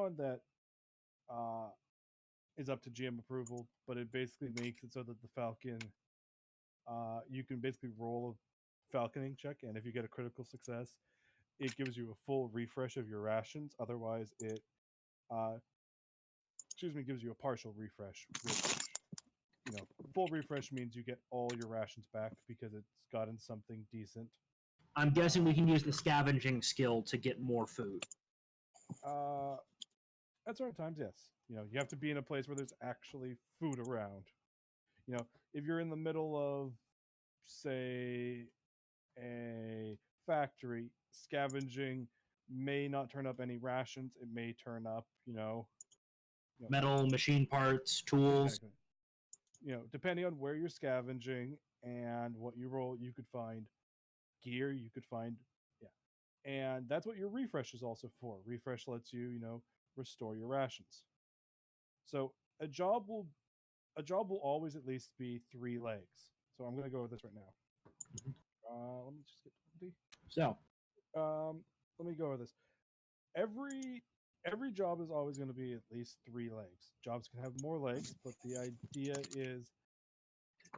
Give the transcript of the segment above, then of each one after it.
one that is up to GM approval, but it basically makes it so that the Falcon, you can basically roll a falconing check, and if you get a critical success, it gives you a full refresh of your rations. Otherwise, it gives you a partial refresh, which full refresh means you get all your rations back because it's gotten something decent. I'm guessing we can use the scavenging skill to get more food. At certain times, yes. You have to be in a place where there's actually food around. If you're in the middle of, say, a factory, scavenging may not turn up any rations. It may turn up, metal, machine parts, tools. Exactly. Depending on where you're scavenging and what you roll, you could find gear. You could find, and that's what your refresh is also for. Refresh lets you, restore your rations. So a job will always at least be 3 legs. So I'm going to go with this right now. Let me just get the So, let me go with this. Every job is always going to be at least 3 legs. Jobs can have more legs, but the idea is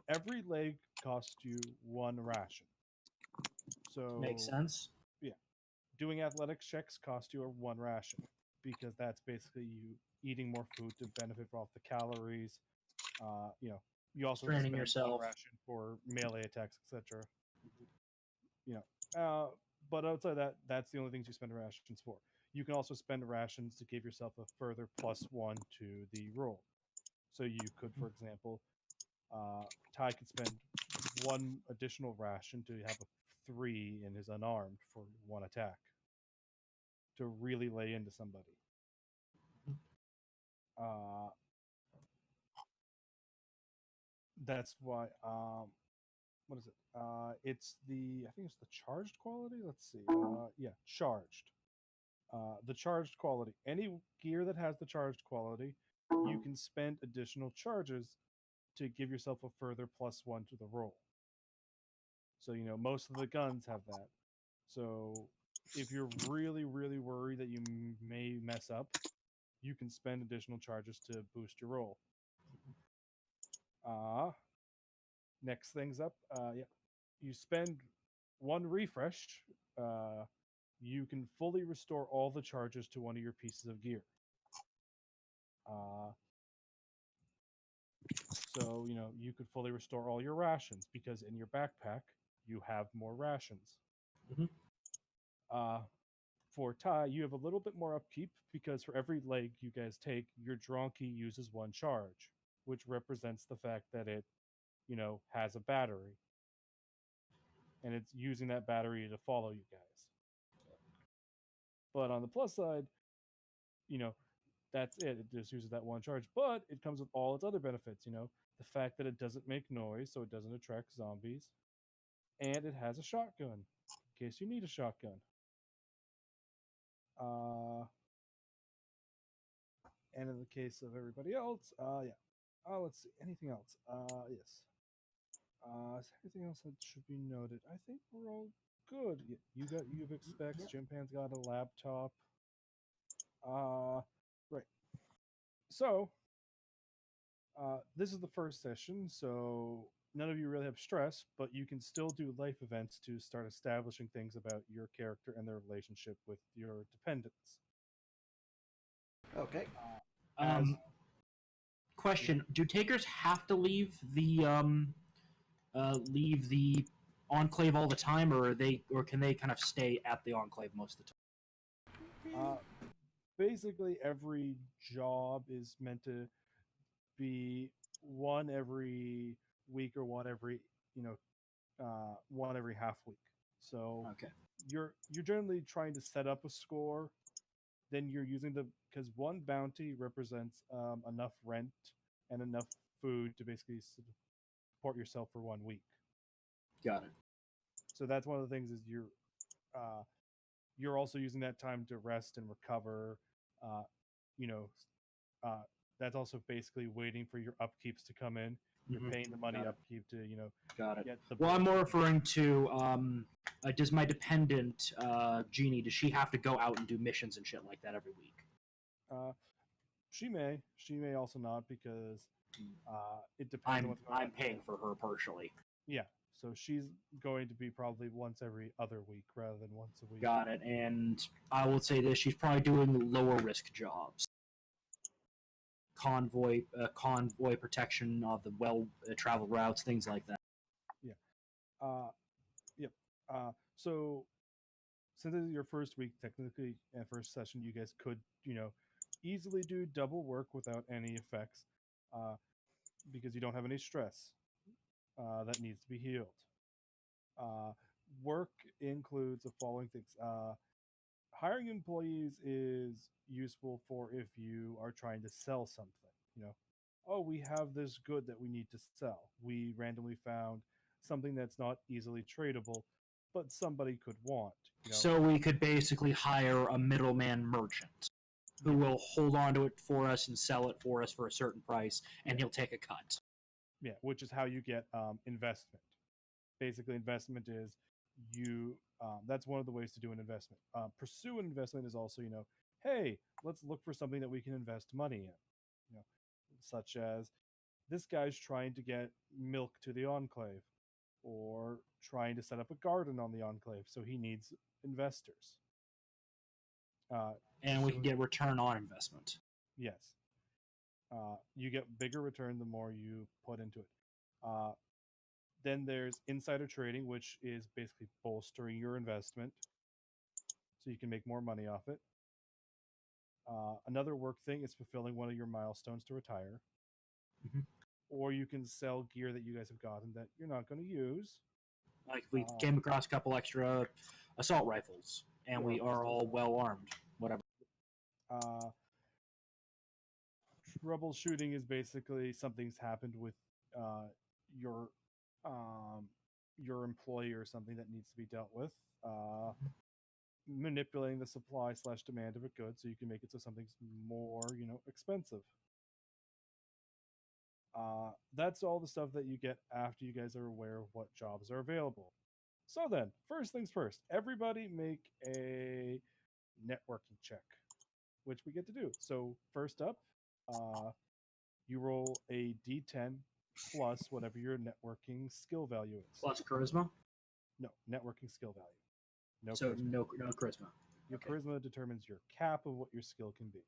every leg costs you 1 ration. So makes sense. Yeah, doing athletics checks cost you 1 ration because that's basically you eating more food to benefit off the calories. You also training spend yourself 1 ration for melee attacks, etc. But outside that, that's the only things you spend rations for. You can also spend rations to give yourself a further +1 to the roll. So you could, for example, Ty could spend 1 additional ration to have a 3 in his unarmed for 1 attack to really lay into somebody. That's why. What is it? I think it's the charged quality. Let's see. Charged. The charged quality. Any gear that has the charged quality, you can spend additional charges to give yourself a further +1 to the roll. So most of the guns have that. So if you're really, really worried that you may mess up, you can spend additional charges to boost your roll. Next things up. You spend 1 refresh. You can fully restore all the charges to one of your pieces of gear. So you could fully restore all your rations because in your backpack you have more rations. Mm-hmm. For Ty, you have a little bit more upkeep because for every leg you guys take, your Dronki uses 1 charge, which represents the fact that it, has a battery. And it's using that battery to follow you guys. But on the plus side, that's it. It just uses that 1 charge. But it comes with all its other benefits, the fact that it doesn't make noise, so it doesn't attract zombies. And it has a shotgun, in case you need a shotgun. And in the case of everybody else, let's see. Anything else? Yes. Is anything else that should be noted? I think we're all good. You got UVic specs. Jimpan's got a laptop. Right. So, this is the first session, so none of you really have stress, but you can still do life events to start establishing things about your character and their relationship with your dependents. Okay. Question: do takers have to leave the enclave all the time, or can they kind of stay at the enclave most of the time? Basically, every job is meant to be 1 every week or 1 every 1 every half week. So okay, you're generally trying to set up a score. Then you're using because 1 bounty represents enough rent and enough food to basically support yourself for 1 week. Got it. So that's one of the things is you're also using that time to rest and recover. That's also basically waiting for your upkeeps to come in. You're paying the money upkeep to Got it. Get the well, I'm more referring to does my dependent Jeannie, does she have to go out and do missions and shit like that every week? She may also not because it depends on what's going on. I'm paying for her partially. Yeah, so she's going to be probably once every other week rather than once a week. Got it. And I will say this: she's probably doing lower risk jobs, convoy protection of the traveled routes, things like that. Yep. So since this is your first week, technically, and first session, you guys could, easily do double work without any effects, because you don't have any stress that needs to be healed. Work includes the following things. Hiring employees is useful for if you are trying to sell something. Oh, we have this good that we need to sell. We randomly found something that's not easily tradable, but somebody could want. So we could basically hire a middleman merchant who will hold on to it for us and sell it for us for a certain price, and he'll take a cut. Yeah, which is how you get investment. Basically, investment is that's one of the ways to do an investment. Pursue an investment is also, hey, let's look for something that we can invest money in. Such as this guy's trying to get milk to the Enclave, or trying to set up a garden on the Enclave, so he needs investors. And we can get return on investment. Yes. You get bigger return the more you put into it. Then there's insider trading, which is basically bolstering your investment so you can make more money off it. Another work thing is fulfilling one of your milestones to retire. Mm-hmm. Or you can sell gear that you guys have gotten that you're not going to use. Like we came across a couple extra assault rifles, and we are all well armed. Whatever. Troubleshooting is basically something's happened with your employee or something that needs to be dealt with. Manipulating the supply / demand of a good so you can make it so something's more, expensive. That's all the stuff that you get after you guys are aware of what jobs are available. So then, first things first, everybody make a networking check, which we get to do. So first up, you roll a d10 plus whatever your networking skill value is. Plus charisma? No, networking skill value. No charisma. No charisma. Your charisma determines your cap of what your skill can be.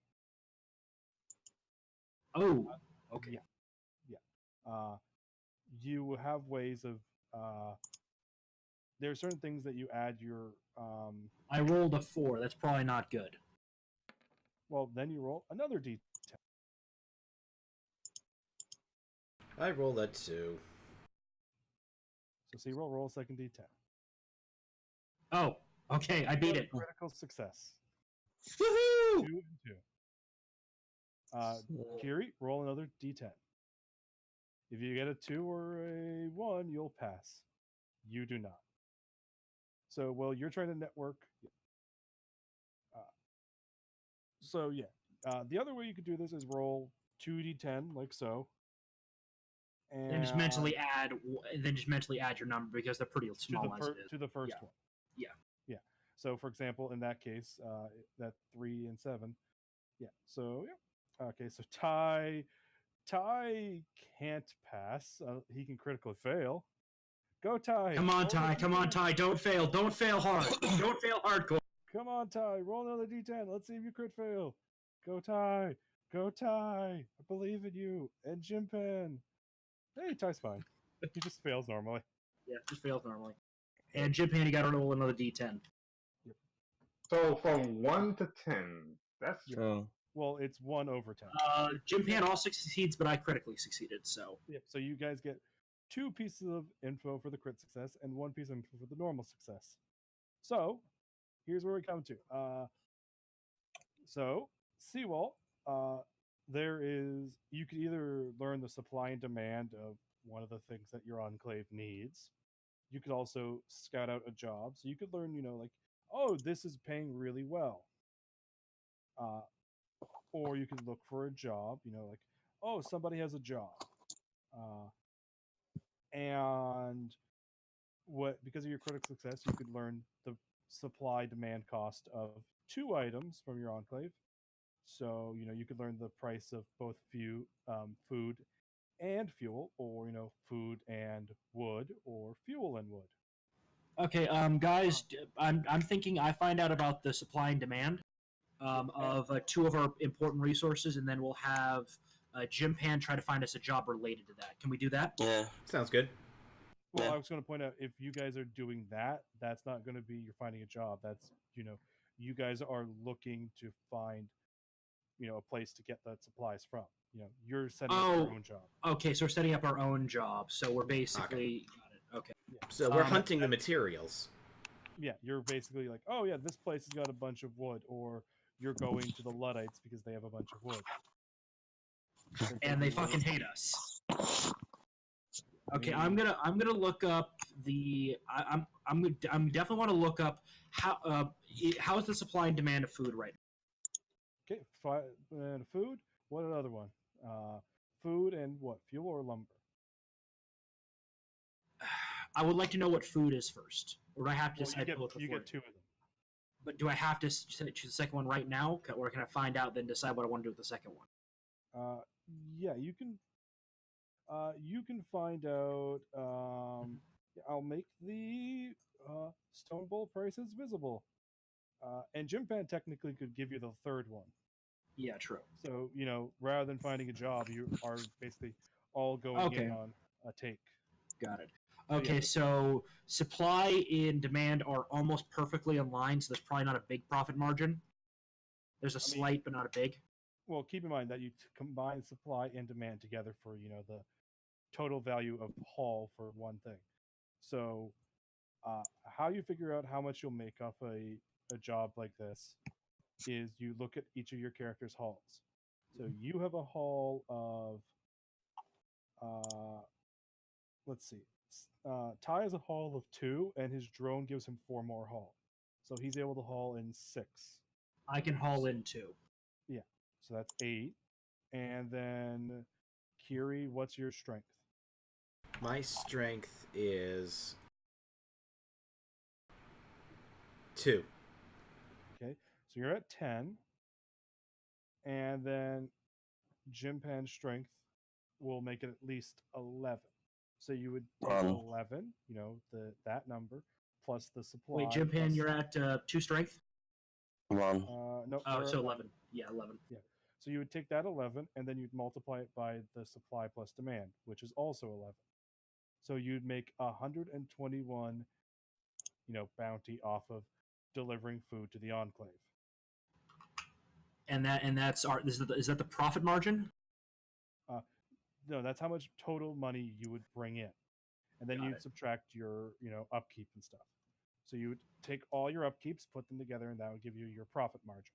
Oh, okay. Yeah. You have ways of... there are certain things that you add your... I rolled a 4. That's probably not good. Well, then you roll another d10. I rolled that 2. So see, roll a second d10. Oh, okay, I beat it. Critical success. Woohoo! 2 and 2. Kiri, roll another d10. If you get a 2 or a 1, you'll pass. You do not. So, well, you're trying to network. The other way you could do this is roll 2d10, like so. And just mentally add. Then just mentally add your number because they're pretty small to the first one. Yeah. So, for example, in that case, that 3 and 7. Yeah. So yeah. Okay. So Ty can't pass. He can critically fail. Go Ty. Come on, Ty. Come on, Ty. Don't fail. Don't fail hard. Don't fail hardcore. Come on, Ty. Roll another d10. Let's see if you crit fail. Go Ty. Go Ty. I believe in you. And Jim Pen. Hey, Ty's fine. He just fails normally. Yeah, just fails normally. And Jim Pen, you got to roll another d10. Yep. So from 1 to 10, that's well, it's 1 over 10. Jim Pan also succeeds, but I critically succeeded. So yep. So you guys get 2 pieces of info for the crit success and 1 piece of info for the normal success. So here's where we come to. So Seawall, you could either learn the supply and demand of one of the things that your enclave needs. You could also scout out a job. So you could learn, like, oh, this is paying really well. Or you could look for a job, like, oh, somebody has a job. And because of your critical success, you could learn the supply demand cost of 2 items from your enclave, So you could learn the price of both food and fuel, or food and wood, or fuel and wood. Okay, guys, I'm thinking I find out about the supply and demand of two of our important resources, and then we'll have Jim Pan try to find us a job related to that. Can we do that? Yeah. Sounds good. Well, Yeah. I was going to point out, if you guys are doing that, that's not going to be you're finding a job. That's you guys are looking to find a place to get that supplies from. You're setting up your Oh. own job. Okay, so we're setting up our own job. So we're basically got it. Okay. So we're Um, hunting the materials. Yeah, you're basically like, oh yeah, this place has got a bunch of wood, or you're going to the Luddites because they have a bunch of wood. And they fucking hate us. Okay, Mm. I'm gonna look up the I'm definitely want to look up how is the supply and demand of food right Okay, and food. What another one? Food and what? Fuel or lumber? now. I would like to know what food is first, or do I have to Well, decide to look you before? get two of them. But do I have to choose the second one right now, or can I find out then decide what I want to do with the second one? Yeah, you can. You can find out. I'll make the stone bowl prices visible. And Jim Pan technically could give you the third one. Yeah, true. So rather than finding a job, you are basically all going Okay. in on a take. Got it. So, Okay, yeah. so supply and demand are almost perfectly in line, so there's probably not a big profit margin. There's a I mean- slight, but not a big. Well, keep in mind that you combine supply and demand together for the total value of haul for one thing. So, how you figure out how much you'll make off a job like this is you look at each of your characters' hauls. So you have a haul of, let's see, Ty has a haul of 2, and his drone gives him 4 more haul. So he's able to haul in 6. I can haul in too. So that's 8. And then, Kiri, what's your strength? My strength is 2. Okay, so you're at 10. And then Jim Pan's strength will make it at least 11. So you would take 11, that number, plus the supply. Wait, Jim Pan, plus- you're at 2 strength? 1. No. Oh, you're so at 11. Yeah, 11. So you would take that 11, and then you'd multiply it by the supply plus demand, which is also 11. So you'd make 121, bounty off of delivering food to the Enclave. And that's our is that the profit margin? No, that's how much total money you would bring in, and then Got you'd it. subtract your upkeep and stuff. So you would take all your upkeeps, put them together, and that would give you your profit margin.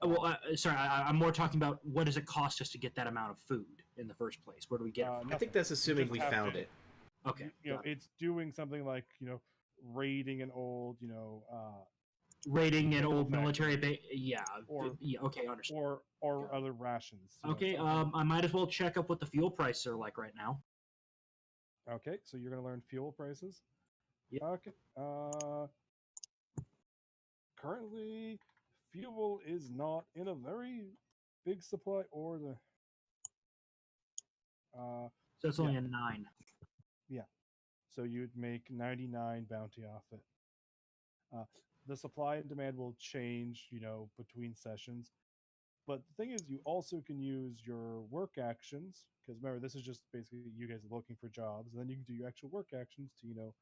Well, sorry, I'm more talking about what does it cost us to get that amount of food in the first place? Where do we get it from? I Nothing. think that's assuming just we have found to- it. Okay. got it. It's doing something like raiding an old Raiding an old Factory. military base. Yeah. Or- yeah. Okay, understand. or Got it. other rations. Okay. something. I might as well check up what the fuel prices are like right now. Okay, so you're gonna learn fuel prices. Yep. Okay. Currently, fuel is not in a very big supply, or the. So it's only a 9. So you'd make 99 bounty off it. The supply and demand will change, between sessions. But the thing is, you also can use your work actions, because remember, this is just basically you guys looking for jobs. And then you can do your actual work actions to,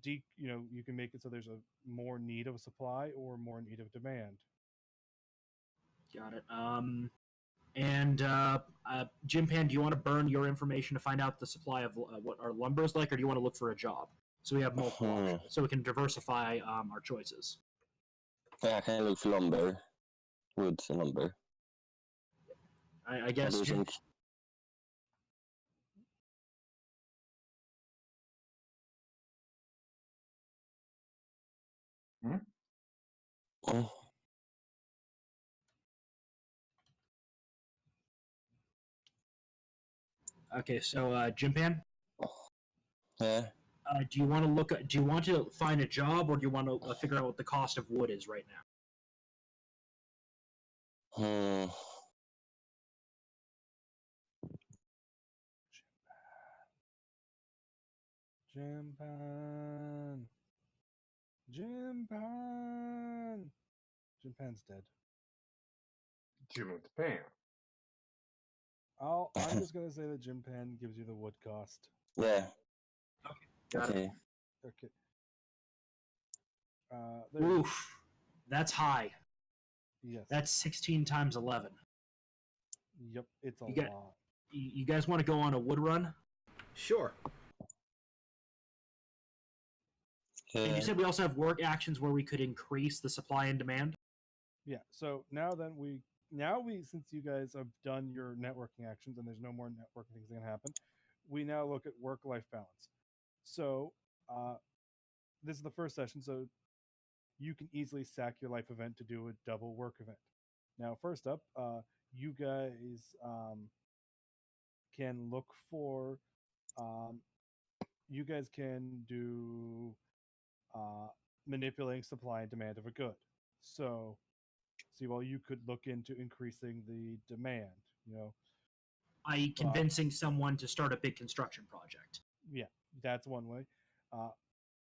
you can make it so there's a more need of a supply or more need of demand. Got it. And Jim Pan, do you want to burn your information to find out the supply of what our lumber is like, or do you want to look for a job so we have multiple options, so we can diversify our choices? Yeah, I can look for lumber. Woods and lumber. I What guess. do you think? Oh, Okay, so Jim Pan, yeah. do you want to look? Do you want to find a job, or do you want to figure out what the cost of wood is right now? Hmm. Jimpan. Jimpan. Jimpan's dead. Do you mean to pay him? I'm just gonna say that Jimpan gives you the wood cost. Yeah. Got it. Okay. Okay. There you go. Oof, that's high. Yes. That's 16 times 11. Yep. It's a You got- lot. You guys want to go on a wood run? Sure. And Yeah. you said we also have work actions where we could increase the supply and demand. Yeah. So now since you guys have done your networking actions and there's no more networking things that can happen, we now look at work-life balance. So this is the first session, so you can easily sack your life event to do a double work event. Now, first up, you guys can look for. You guys can do manipulating supply and demand of a good. So, see, well, you could look into increasing the demand. I.e., convincing someone to start a big construction project. Yeah, that's one way.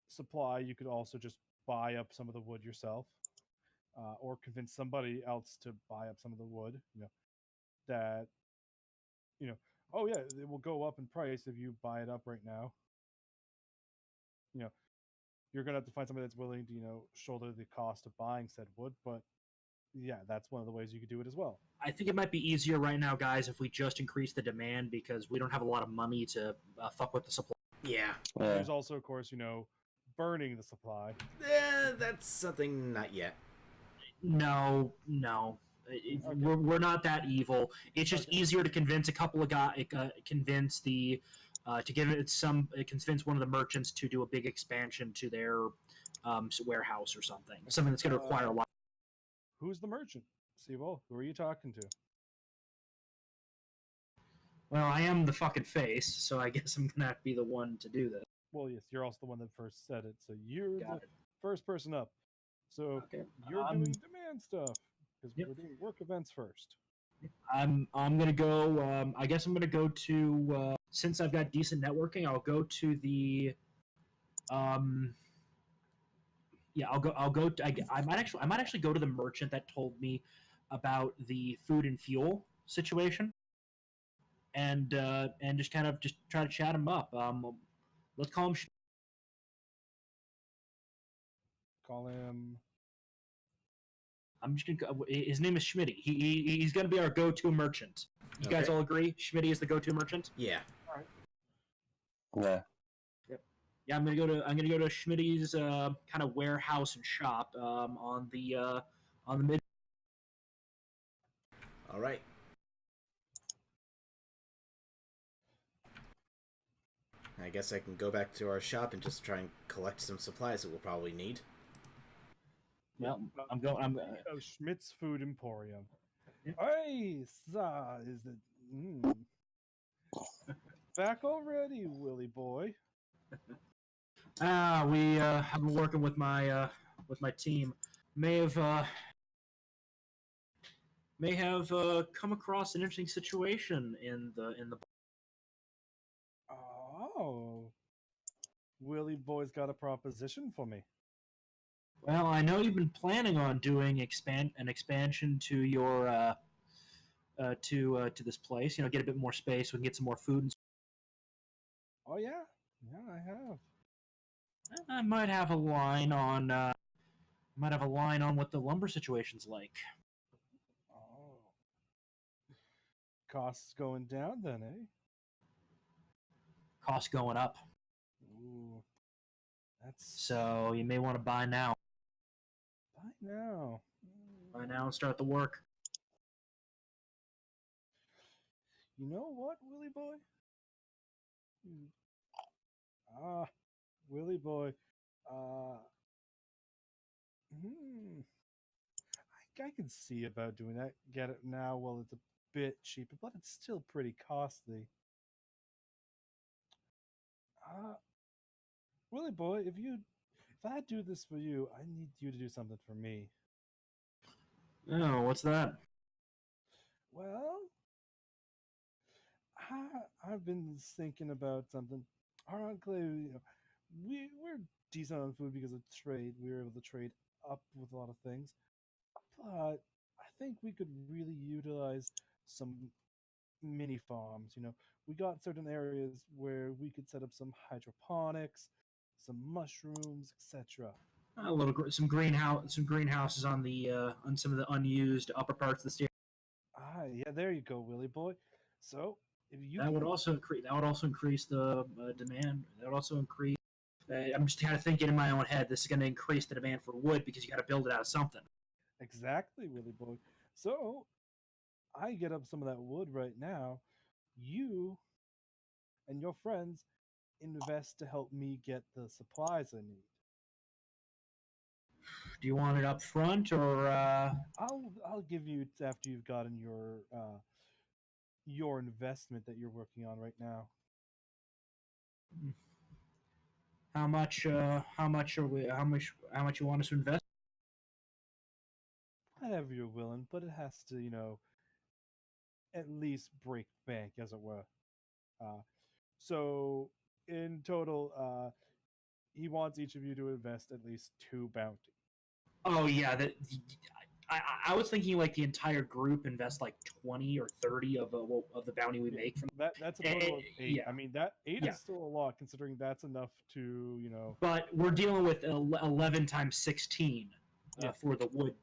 Supply, you could also just buy up some of the wood yourself, or convince somebody else to buy up some of the wood. That oh yeah, it will go up in price if you buy it up right now. You're gonna have to find somebody that's willing to shoulder the cost of buying said wood, but yeah, that's one of the ways you could do it as well. I think it might be easier right now, guys, if we just increase the demand because we don't have a lot of money to fuck with the supply. Yeah. Yeah. There's also, of course, burning the supply. That's something not yet. No. Okay. We're not that evil. It's just Okay. easier to convince a couple of guys, convince one of the merchants to do a big expansion to their warehouse or something that's going to require a lot. Who's the merchant? Siebel, who are you talking to? Well, I am the fucking face, so I guess I'm gonna have to be the one to do this. Well, yes, you're also the one that first said it, so you're Got the first person up. So Okay. you're doing demand stuff because Yep. we're doing work events first. I'm gonna go. I guess I'm gonna go to since I've got decent networking. I'll go to the. Yeah, I'll go. I might actually go to the merchant that told me about the food and fuel situation, and just kind of just try to chat him up. Let's call him. Call him. I'm just gonna. His name is Schmitty. He's gonna be our go-to merchant. You guys Okay. all agree? Schmitty is the go-to merchant. Yeah. Yeah. Yeah, I'm gonna go to Schmitty's kind of warehouse and shop on the mid. All right. I guess I can go back to our shop and just try and collect some supplies that we'll probably need. Well, I'm going. I'm. Schmidt's Food Emporium. Yeah. Hey, is it back already, Willie boy? We have been working with my team. May have come across an interesting situation in the. Oh, Willie boy's got a proposition for me. Well, I know you've been planning on doing an expansion to your to this place. Get a bit more space. We can get some more food. And Oh yeah, I have. I might have a line on. What the lumber situation's like. Oh, costs going down then, eh? Costs going up, Ooh, that's so you may want to buy now. Buy now. Buy now and start the work. You know what, Willie boy? Willie boy. I can see about doing that. Get it now while it's a bit cheaper, but it's still pretty costly. Willie boy, if I do this for you, I need you to do something for me. Oh, what's that? I've been thinking about something. Our enclave, we're decent on food because of trade. We were able to trade up with a lot of things, but I think we could really utilize some mini farms. We got certain areas where we could set up some hydroponics, some mushrooms, etc. A some greenhouses on the on some of the unused upper parts of the state. Yeah, there you go, Willie boy. So if you That would can, also increase the demand. That would also increase. I'm just kind of thinking in my own head. This is going to increase the demand for wood because you got to build it out of something. exactly, Willie boy. So I get up some of that wood right now. You and your friends invest to help me get the supplies I need. Do you want it up front or? I'll give you after you've gotten your investment that you're working on right now. How much? How much are we? How much you want us to invest? Whatever you're willing, but it has to, at least break bank, as it were. Uh, so in total, he wants each of you to invest at least 2 bounty. Oh yeah, I was thinking like the entire group invest like 20 or 30 of the bounty we make from. That's a total of 8. Yeah. I mean, that 8 Yeah. is still a lot considering that's enough to, But we're dealing with 11 times 16 Yeah. for the wood.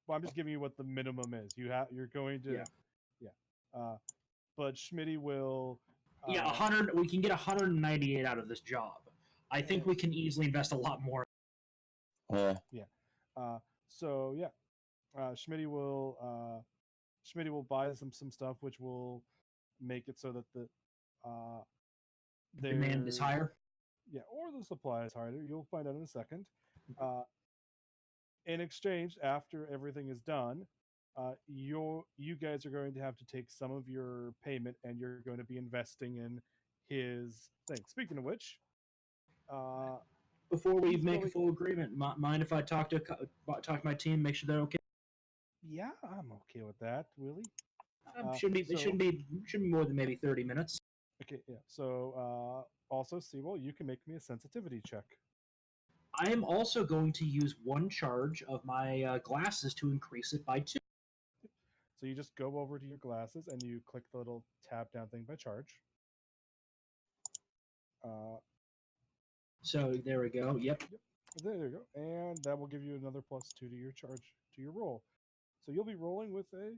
Well, I'm just giving you what the minimum is. You're going to, but Schmitty will. Yeah, 100. We can get 198 out of this job. I think we can easily invest a lot more. Yeah. So yeah, Schmitty will buy some stuff which will make it so that the Demand is higher. Yeah, or the supply is higher. You'll find out in a second. In exchange, after everything is done, you guys are going to have to take some of your payment and you're going to be investing in his thing. Speaking of which, Before we make a full agreement, mind if I talk to my team, make sure they're okay? Yeah, I'm okay with that, Willie. It shouldn't be more than maybe 30 minutes. Okay, yeah. So also, Sewell, you can make me a sensitivity check. I am also going to use 1 charge of my glasses to increase it by 2. So you just go over to your glasses and you click the little tab down thing by charge. So there we go. Yep. There you go. And that will give you another +2 to your charge, to your roll. So you'll be rolling with a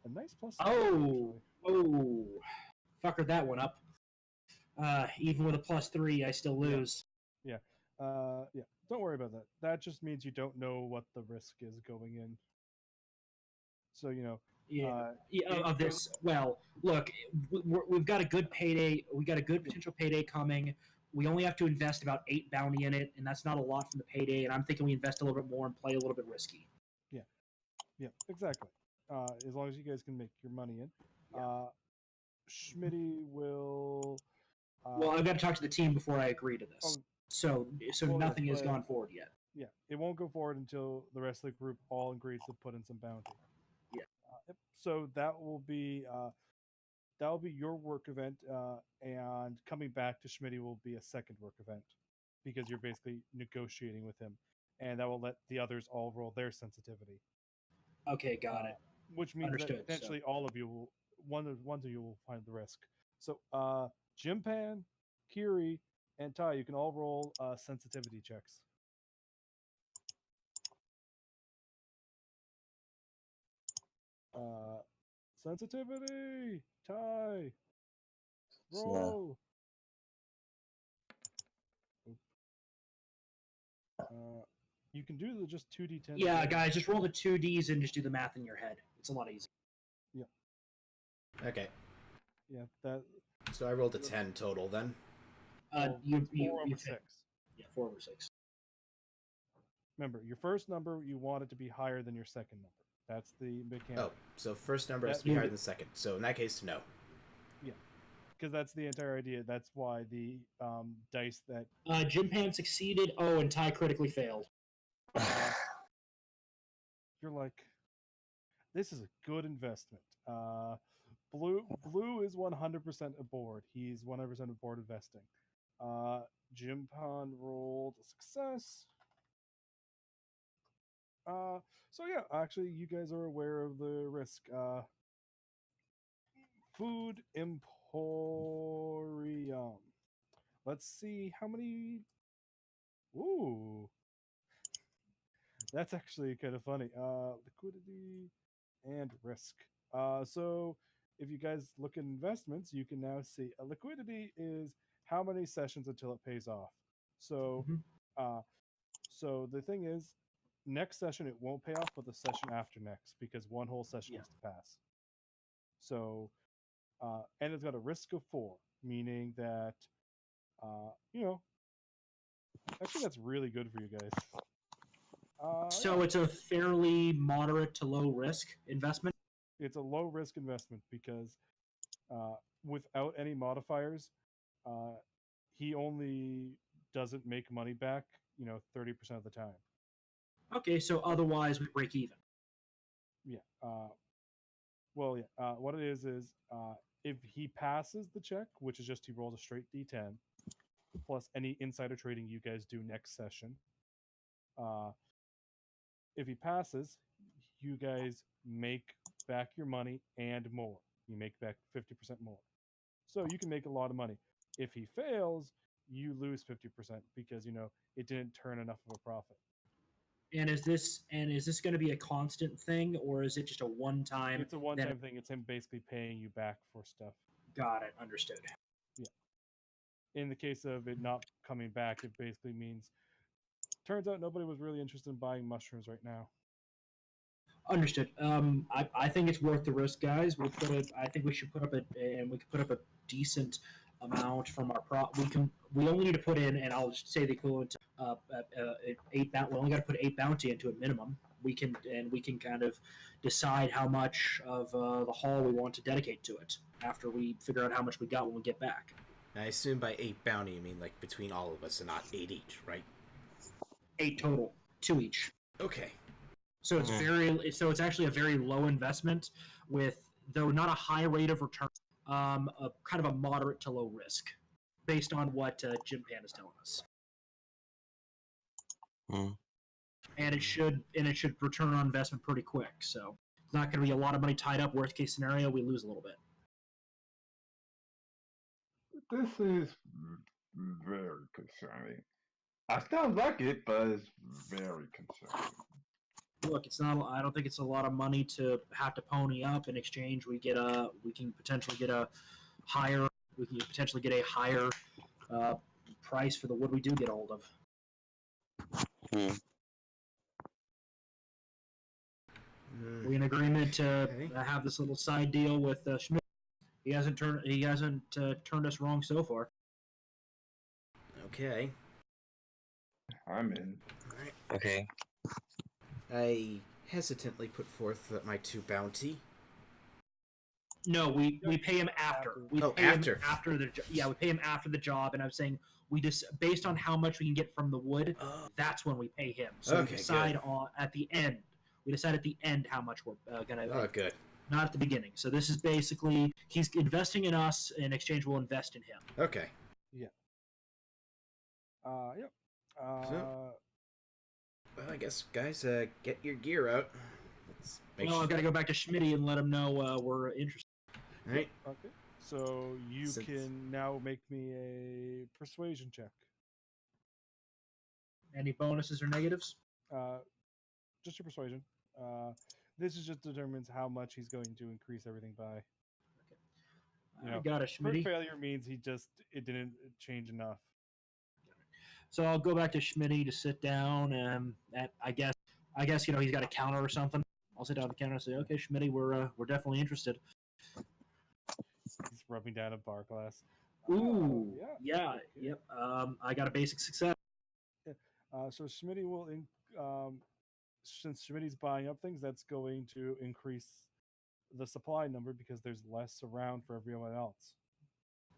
nice +3. Oh, fuckered that one up. Even with a +3, I still lose. Yeah. Don't worry about that. That just means you don't know what the risk is going in. So of this. Well, look, we've got a good payday. We got a good potential payday coming. We only have to invest about 8 bounty in it, and that's not a lot from the payday. And I'm thinking we invest a little bit more and play a little bit risky. Yeah, exactly. As long as you guys can make your money in. Schmitty will. Well, I've got to talk to the team before I agree to this. So nothing has gone forward yet. Yeah, it won't go forward until the rest of the group all agrees to put in some bounty. Yeah. So that will be your work event, and coming back to Schmitty will be a second work event because you're basically negotiating with him, and that will let the others all roll their sensitivity. Okay, got it. Which means Understood, that potentially all of you will one of you will find the risk. So Jimpan, Kiri, and Ty, you can all roll sensitivity checks. Sensitivity, Ty, roll. You can do the just 2d10. Yeah, guys, just roll the 2Ds and just do the math in your head. It's a lot easier. Okay. Yeah, that. So I rolled a 10 total then. You 4 over 6. Yeah, 4 over 6. Remember, your first number you want it to be higher than your second number. That's the mechanic. Oh, so first number has to be higher than the second. So in that case, no. Yeah, because that's the entire idea. That's why the dice that. Jimpan succeeded. Oh, and Ty critically failed. You're like, this is a good investment. Blue is 100% aboard. He's 100% aboard investing. Jim Pond rolled a success. So yeah, actually, you guys are aware of the risk. Food Emporium. Let's see how many. Ooh, that's actually kind of funny. Liquidity and risk. So if you guys look at investments, you can now see a liquidity is how many sessions until it pays off. So, so the thing is, next session it won't pay off, but the session after next, because one whole session has to pass. So, and it's got a risk of 4, meaning that, actually that's really good for you guys. So it's a fairly moderate to low risk investment. It's a low risk investment because without any modifiers, he only doesn't make money back, 30% of the time. Okay, so otherwise we break even. Yeah. Well, yeah. What it is if he passes the check, which is just he rolls a straight D10, plus any insider trading you guys do next session. If he passes, you guys make back your money and more. You make back 50% more. So you can make a lot of money. If he fails, you lose 50% because it didn't turn enough of a profit. And is this going to be a constant thing, or is it just a one-time? It's a one-time thing. It's him basically paying you back for stuff. Got it. Understood. Yeah. In the case of it not coming back, it basically means turns out nobody was really interested in buying mushrooms right now. Understood. I think it's worth the risk, guys. I think we should put up a decent amount from our we only need to put in, and I'll just say the equivalent to 8 bounty. We only got to put 8 bounty into at minimum. We can kind of decide how much of the haul we want to dedicate to it after we figure out how much we got when we get back. I assume by 8 bounty you mean like between all of us and not 8 each, right? 8 total, 2 each. Okay. So it's it's actually a very low investment with, though not a high rate of return, a kind of a moderate to low risk, based on what Jim Pan is telling us. And it should return on investment pretty quick. So it's not going to be a lot of money tied up. Worst case scenario, we lose a little bit. This is very concerning. I still like it, but it's very concerning. Look, it's not. I don't think it's a lot of money to have to pony up. In exchange, we can potentially get a higher price for the wood we do get a hold of. We in agreement to have this little side deal with Schmidt. He hasn't turned us wrong so far. Okay. I'm in. All right. Okay. I hesitantly put forth my 2 bounty. No, we pay him after. We pay him after the job, and I'm saying we just based on how much we can get from the wood, that's when we pay him. So we decide at the end. We decide at the end how much we're gonna. Oh, good. Not at the beginning. So this is basically he's investing in us. In exchange, we'll invest in him. Okay. Yeah. Yep. Well, I guess, guys, get your gear out. Let's make I've got to go back to Schmitty and let him know we're interested. All right. Okay. So you can now make me a persuasion check. Any bonuses or negatives? Just your persuasion. This is just determines how much he's going to increase everything by. I got a Schmitty. Failure means it didn't change enough. So I'll go back to Schmitty to sit down, and I guess he's got a counter or something. I'll sit down at the counter and say, "Okay, Schmitty, we're definitely interested." He's rubbing down a bar glass. Ooh, yeah, yep. I got a basic success. Yeah. So Schmitty will, since Schmitty's buying up things, that's going to increase the supply number because there's less around for everyone else.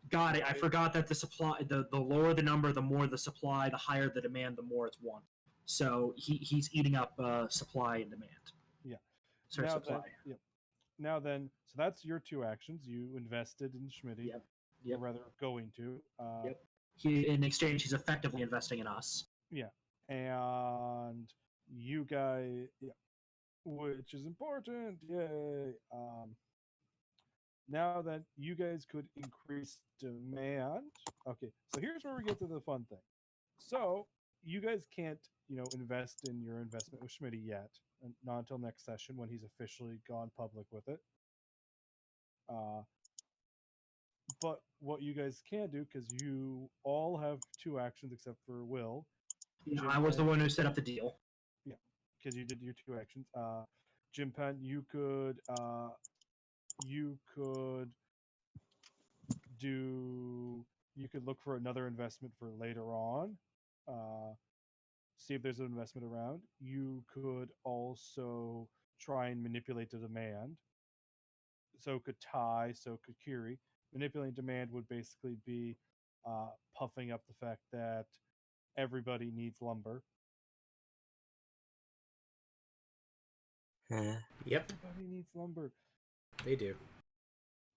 Got it. I forgot that the supply, the lower the number, the more the supply, the higher the demand, the more it's wanted. So he's eating up supply and demand. Yeah. Sorry, supply. now then, so that's your two actions. You invested in Schmitty, Yep. Yep. or rather going to. Yep. In exchange, he's effectively investing in us. Yeah, and you guys, yeah, which is important. Yay! Now that you guys could increase demand. Okay, so here's where we get to the fun thing. So you guys can't, invest in your investment with Schmitty yet, and not until next session when he's officially gone public with it. But what you guys can do, because you all have two actions except for Will. Yeah, I was the one who set up the deal. Yeah, because you did your two actions. Jim Penn, you could look for another investment for later on. See if there's an investment around. You could also try and manipulate the demand. So could Ty, so could Kiri. Manipulating demand would basically be puffing up the fact that everybody needs lumber. Yep, Everybody needs lumber. they do.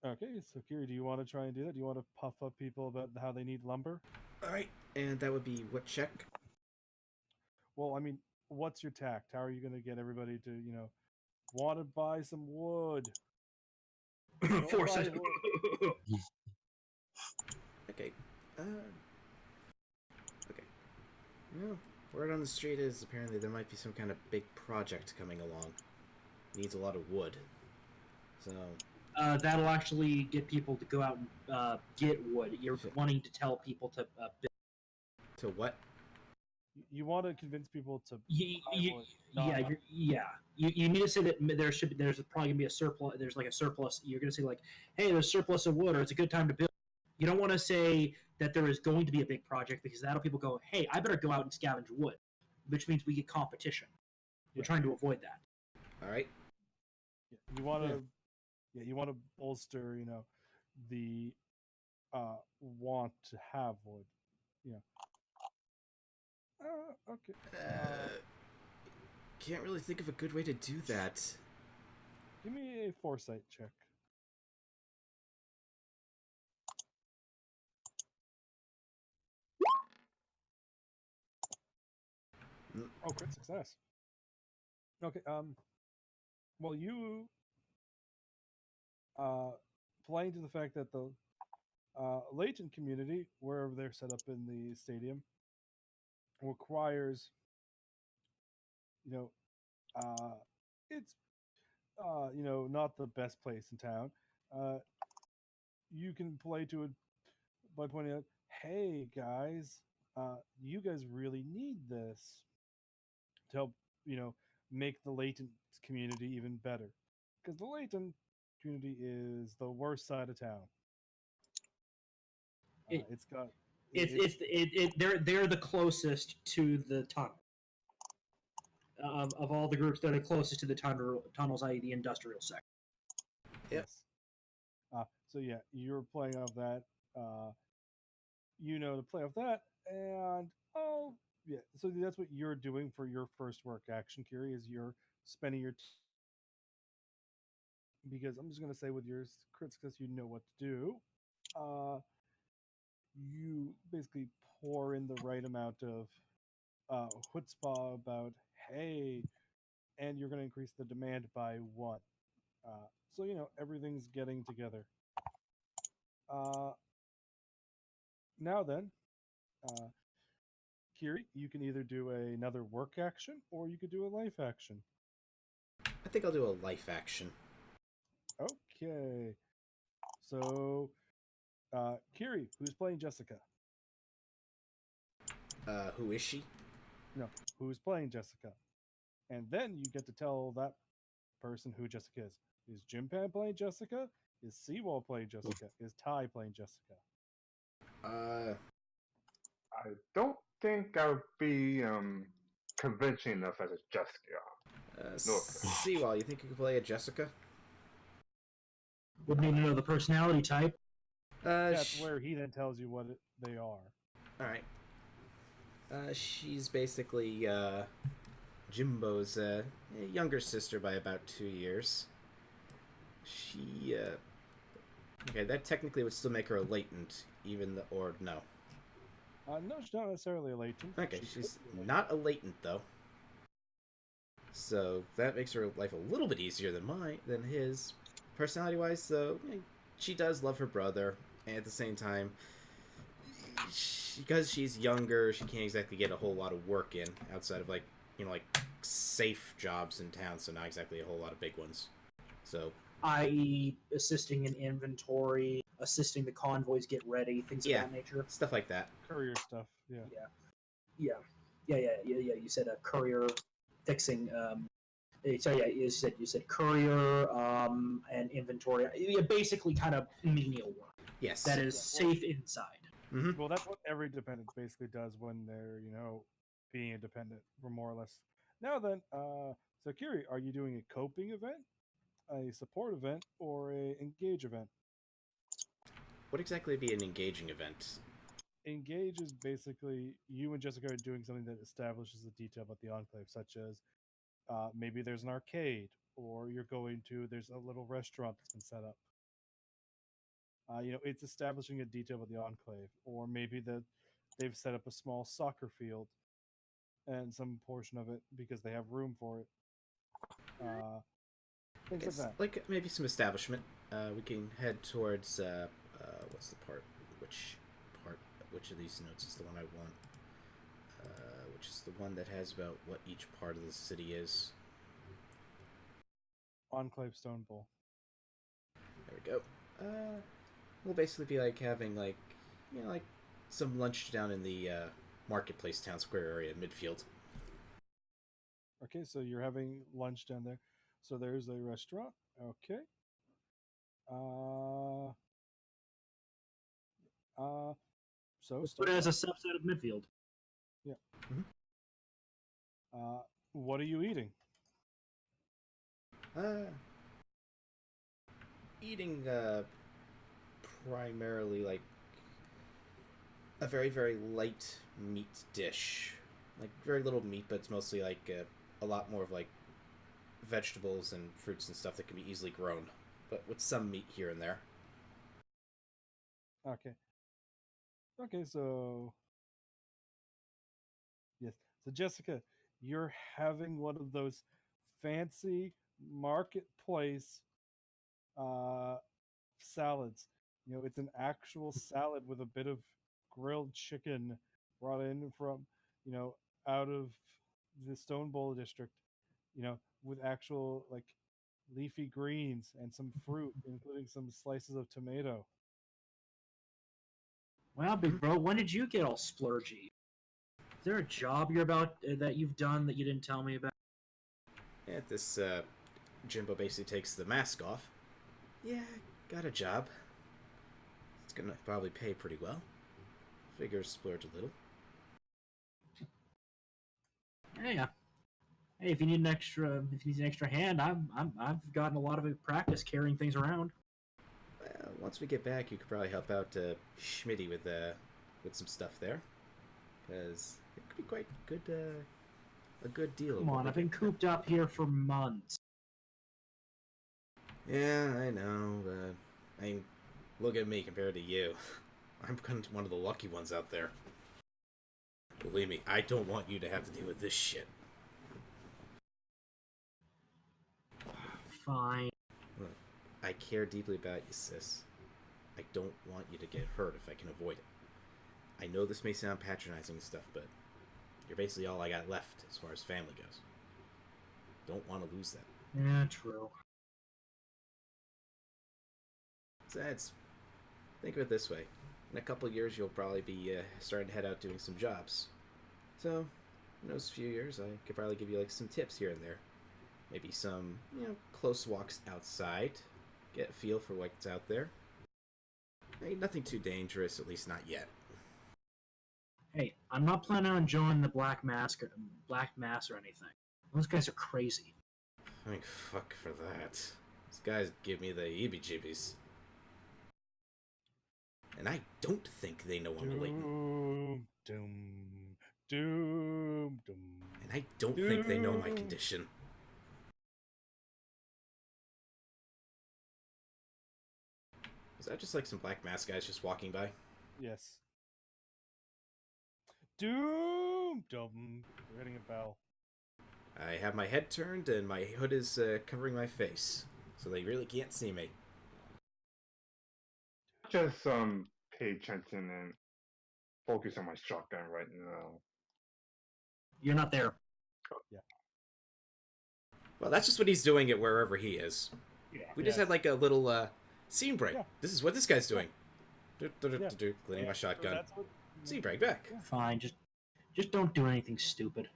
Okay, so Kiri, do you want to try and do that? Do you want to puff up people about how they need lumber? All right, and that would be what check? Well, I mean, what's your tact? How are you going to get everybody to, want to buy some wood? Force it. Okay. Okay. Well, word on the street is apparently there might be some kind of big project coming along. Needs a lot of wood. So. That'll actually get people to go out and get wood. You're wanting to tell people to build. To what? You want to convince people to. You need to say that there's probably gonna be a surplus. There's like a surplus. You're gonna say like, hey, there's surplus of wood, or it's a good time to build. You don't want to say that there is going to be a big project because that'll people go, hey, I better go out and scavenge wood, which means we get competition. We're trying to avoid that. All right. You want to. Yeah, you want to bolster, the want to have wood. Yeah. Okay. Can't really think of a good way to do that. Give me a foresight check. Oh, crit success. Okay. Well, you playing to the fact that the Layton community, wherever they're set up in the stadium, requires, it's, not the best place in town. You can play to it by pointing out, hey, guys, you guys really need this to help, make the Layton community even better. Because the Layton community is the worst side of town. They're the closest to the tunnel. Of all the groups, they're the closest to the tunnels, i.e., the industrial sector. Yes. So yeah, you're playing off that. To play off that, and so that's what you're doing for your first work action, Kiri, is you're spending your because I'm just going to say with your crit success, you know what to do. You basically pour in the right amount of chutzpah about, hey, and you're going to increase the demand by 1. So, everything's getting together. Now then, Kiri, you can either do another work action or you could do a life action. I think I'll do a life action. Okay. So, Kiri, who's playing Jessica? Who is she? No, who's playing Jessica? And then you get to tell that person who Jessica is. Is Jim Pan playing Jessica? Is Seawall playing Jessica? Is Ty playing Jessica? I don't think I would be convincing enough as a Jessica. Seawall, you think you could play a Jessica? Would need to know the personality type. That's where he then tells you what they are. Alright. She's basically Jimbo's younger sister by about 2 years. She, okay, that technically would still make her a latent, or no. No, she's not necessarily a latent. Okay, She she's could be a latent. not a latent, though. So that makes her life a little bit easier than his. Personality-wise, though, she does love her brother, and at the same time, because she's younger, she can't exactly get a whole lot of work in outside of like safe jobs in town. So not exactly a whole lot of big ones. So, i.e., assisting in inventory, assisting the convoys get ready, things Yeah. of that nature. stuff like that. Courier stuff. Yeah. Yeah. You said a courier fixing. So yeah, you said courier and inventory. Yeah, basically kind of menial work Yes. that is safe inside. Mm-hmm. Well, that's what every dependent basically does when they're, being independent, for more or less. Now then, so Kiri, are you doing a coping event, a support event, or a engage event? What exactly would be an engaging event? Engage is basically you and Jessica are doing something that establishes the detail about the Enclave, such as maybe there's an arcade, or there's a little restaurant that's been set up. It's establishing a detail about the Enclave, or maybe that they've set up a small soccer field and some portion of it because they have room for it. Things like that. Like maybe some establishment. We can head towards what's the part? Which of these notes is the one I want? Which is the one that has about what each part of the city is? Enclave Stone Bowl. There we go. We'll basically be like having like some lunch down in the marketplace town square area, Midfield. Okay, so you're having lunch down there. So there's a restaurant. Okay. So Let's put it as a subset of midfield. Yeah. Mm-hmm. What are you eating? Eating primarily like a very, very light meat dish. Like very little meat, but it's mostly like a lot more of like vegetables and fruits and stuff that can be easily grown, but with some meat here and there. Okay. Okay, so yes. So Jessica, you're having one of those fancy marketplace salads. It's an actual salad with a bit of grilled chicken brought in from, out of the Stone Bowl district, with actual like leafy greens and some fruit, including some slices of tomato. Well, big bro, when did you get all splurgy? Is there a job that you've done that you didn't tell me about? Yeah, this Jimbo basically takes the mask off. Yeah, got a job. It's gonna probably pay pretty well. Figures splurge a little. Yeah. Hey, if you need an extra hand, I've gotten a lot of practice carrying things around. Well, once we get back, you could probably help out Schmitty with some stuff there, because it could be quite good. A good deal. Come on, I've been cooped up here for months. Yeah, I know, but I mean, look at me compared to you. I'm kind of one of the lucky ones out there. Believe me, I don't want you to have to deal with this shit. Fine. Look, I care deeply about you, sis. I don't want you to get hurt if I can avoid it. I know this may sound patronizing and stuff, but you're basically all I got left as far as family goes. Don't want to lose that. Yeah, true. Besides, think of it this way. In a couple of years, you'll probably be starting to head out doing some jobs. So, in those few years, I could probably give you like some tips here and there. Maybe some, close walks outside. Get a feel for what's out there. Nothing too dangerous, at least not yet. Hey, I'm not planning on joining the Black Mass or anything. Those guys are crazy. I mean, fuck for that. These guys give me the heebie-jeebies. And I don't think they know I'm a latent. Doom, doom, doom. And I don't think they know my condition. Is that just like some black mask guys just walking by? Yes. Doom! Dum. We're hitting a bell. I have my head turned and my hood is covering my face, so they really can't see me. Just pay attention and focus on my shotgun right now. You're not there. Well, that's just what he's doing at wherever he is. Yeah. We just Yeah. had like a little scene break. Yeah. This is what this guy's doing. Yeah. Cleaning my So shotgun. that's what- Scene break back. Fine, just don't do anything stupid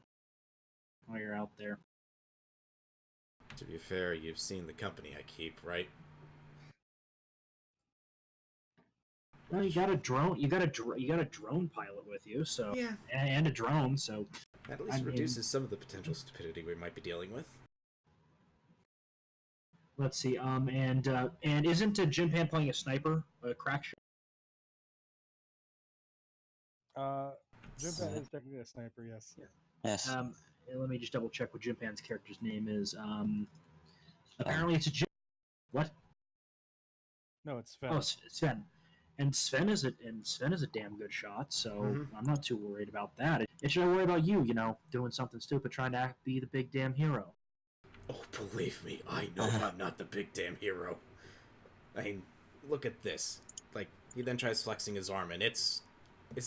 while you're out there. To be fair, you've seen the company I keep, right? No, you got a drone. You got a drone pilot with you, so Yeah. and a drone. So That at least I mean- reduces some of the potential stupidity we might be dealing with. let's see. And isn't Jim Pan playing a sniper, a crack shot? Jim Pan is technically a sniper, yes. Yes. And let me just double check what Jim Pan's character's name is. Apparently it's a Jim. What? No, it's Sven. Oh, Sven. And Sven is a damn good shot, so Mhm. I'm not too worried about that. It should worry about you, doing something stupid, trying to be the big damn hero. Oh, believe me, I know I'm not the big damn hero. I mean, look at this. Like, he then tries flexing his arm, and it's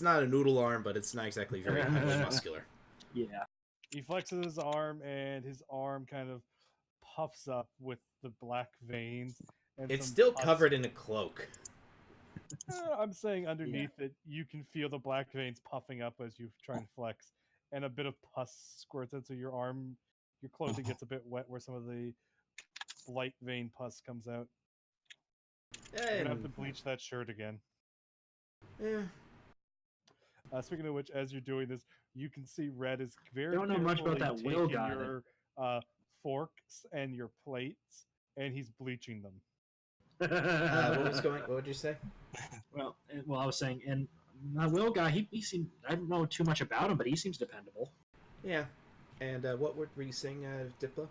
not a noodle arm, but it's not exactly very heavily muscular. Yeah. He flexes his arm, and his arm kind of puffs up with the black veins. And It's some still pus. covered in a cloak. I'm saying underneath it, you can feel the black veins puffing up as you try and flex, and a bit of pus squirts into your arm. Your clothing gets a bit wet where some of the blight vein pus comes out. You're gonna have to And, bleach that shirt again. yeah. Speaking of which, as you're doing this, you can see Red is very Don't know much about carefully that Will taking guy. your forks and your plates, and he's bleaching them. What would you say? Well, I was saying, and my Will guy, he seemed, I don't know too much about him, but he seems dependable. Yeah. And what were you saying, Diplo?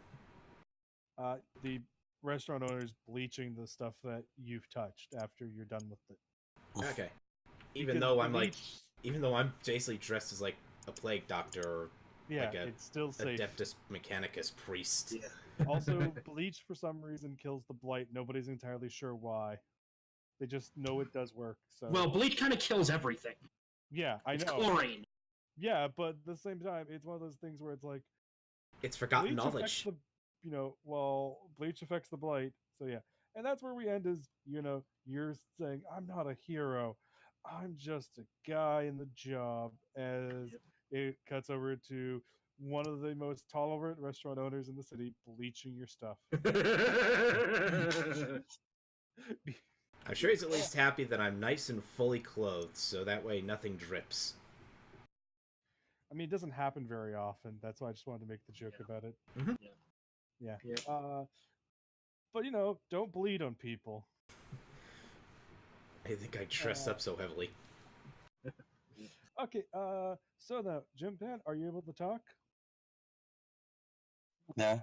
The restaurant owner is bleaching the stuff that you've touched after you're done with it. Okay. Even Because though I'm like, bleach- even though I'm basically dressed as like a plague doctor or yeah, like a it's still safe. Adeptus Mechanicus priest. Yeah. Also, bleach for some reason kills the blight. Nobody's entirely sure why. They just know it does work. So Well, bleach kind of kills everything. yeah, I It's know. chlorine. Yeah, but at the same time, it's one of those things where it's like It's forgotten bleach knowledge. affects the, bleach affects the blight. So yeah, and that's where we end. Is you're saying I'm not a hero, I'm just a guy in the job. As it cuts over to one of the most tolerant restaurant owners in the city bleaching your stuff. I'm sure he's at least happy that I'm nice and fully clothed, so that way nothing drips. I mean, it doesn't happen very often. That's why I just wanted to make the joke about it. Mhm. Yeah. Yeah. But don't bleed on people. I think I dress up so heavily. Okay. So now, Jim Pan, are you able to talk? No.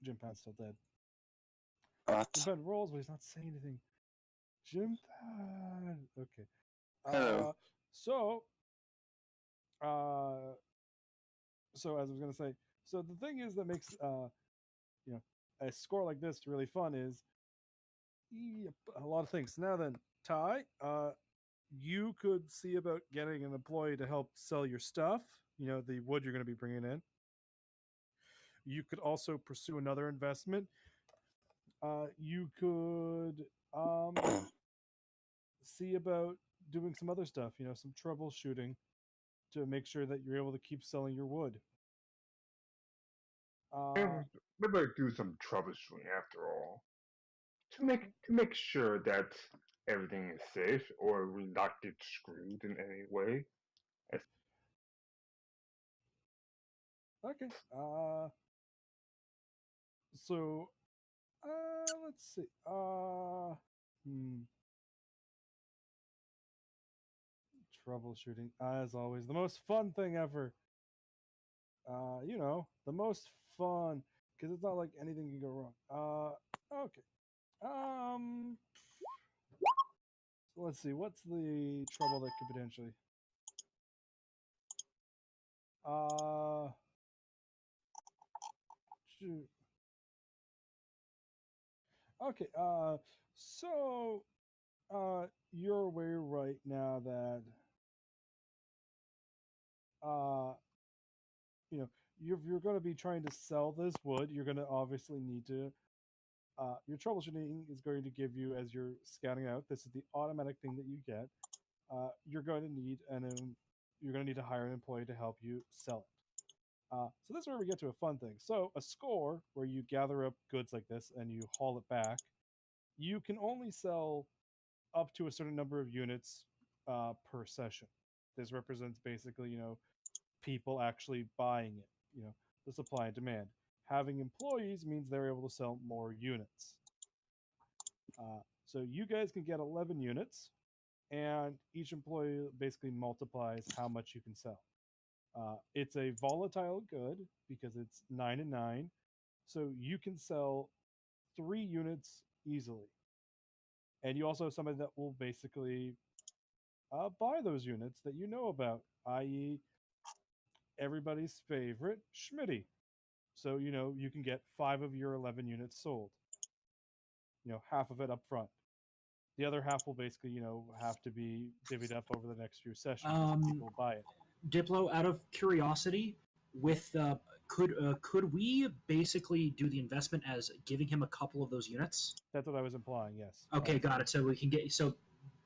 Jim Pan's still dead. What? Jim Pan rolls, but he's not saying anything. Jim Pan. Okay. Hello. So as I was gonna say, so the thing is that makes a score like this really fun is a lot of things. Now then, Ty, you could see about getting an employee to help sell your stuff. The wood you're going to be bringing in. You could also pursue another investment. You could see about doing some other stuff, some troubleshooting to make sure that you're able to keep selling your wood. Maybe I do some troubleshooting after all, to make sure that everything is safe or we not get screwed in any way. Okay. So, let's see. Troubleshooting, as always, the most fun thing ever. The most fun, because it's not like anything can go wrong. Okay. Um, let's see. What's the trouble that could potentially? Shoot. Okay. So, you're aware right now that, uh, you know, you're going to be trying to sell this wood. You're going to obviously need to. Your troubleshooting is going to give you as you're scouting out. This is the automatic thing that you get. You're going to need you're going to need to hire an employee to help you sell it. So this is where we get to a fun thing. So a score where you gather up goods like this and you haul it back, you can only sell up to a certain number of units per session. This represents basically, people actually buying it. The supply and demand. Having employees means they're able to sell more units. So you guys can get 11 units, and each employee basically multiplies how much you can sell. It's a volatile good because it's 9 and 9, so you can sell 3 units easily. And you also have somebody that will basically buy those units that you know about, i.e., everybody's favorite, Schmitty. So, you can get 5 of your 11 units sold. Half of it up front. The other half will basically, have to be divvied up over the next few sessions as people buy it. Diplo, out of curiosity, with could we basically do the investment as giving him a couple of those units? That's what I was implying. Yes. Okay, got it. So we can get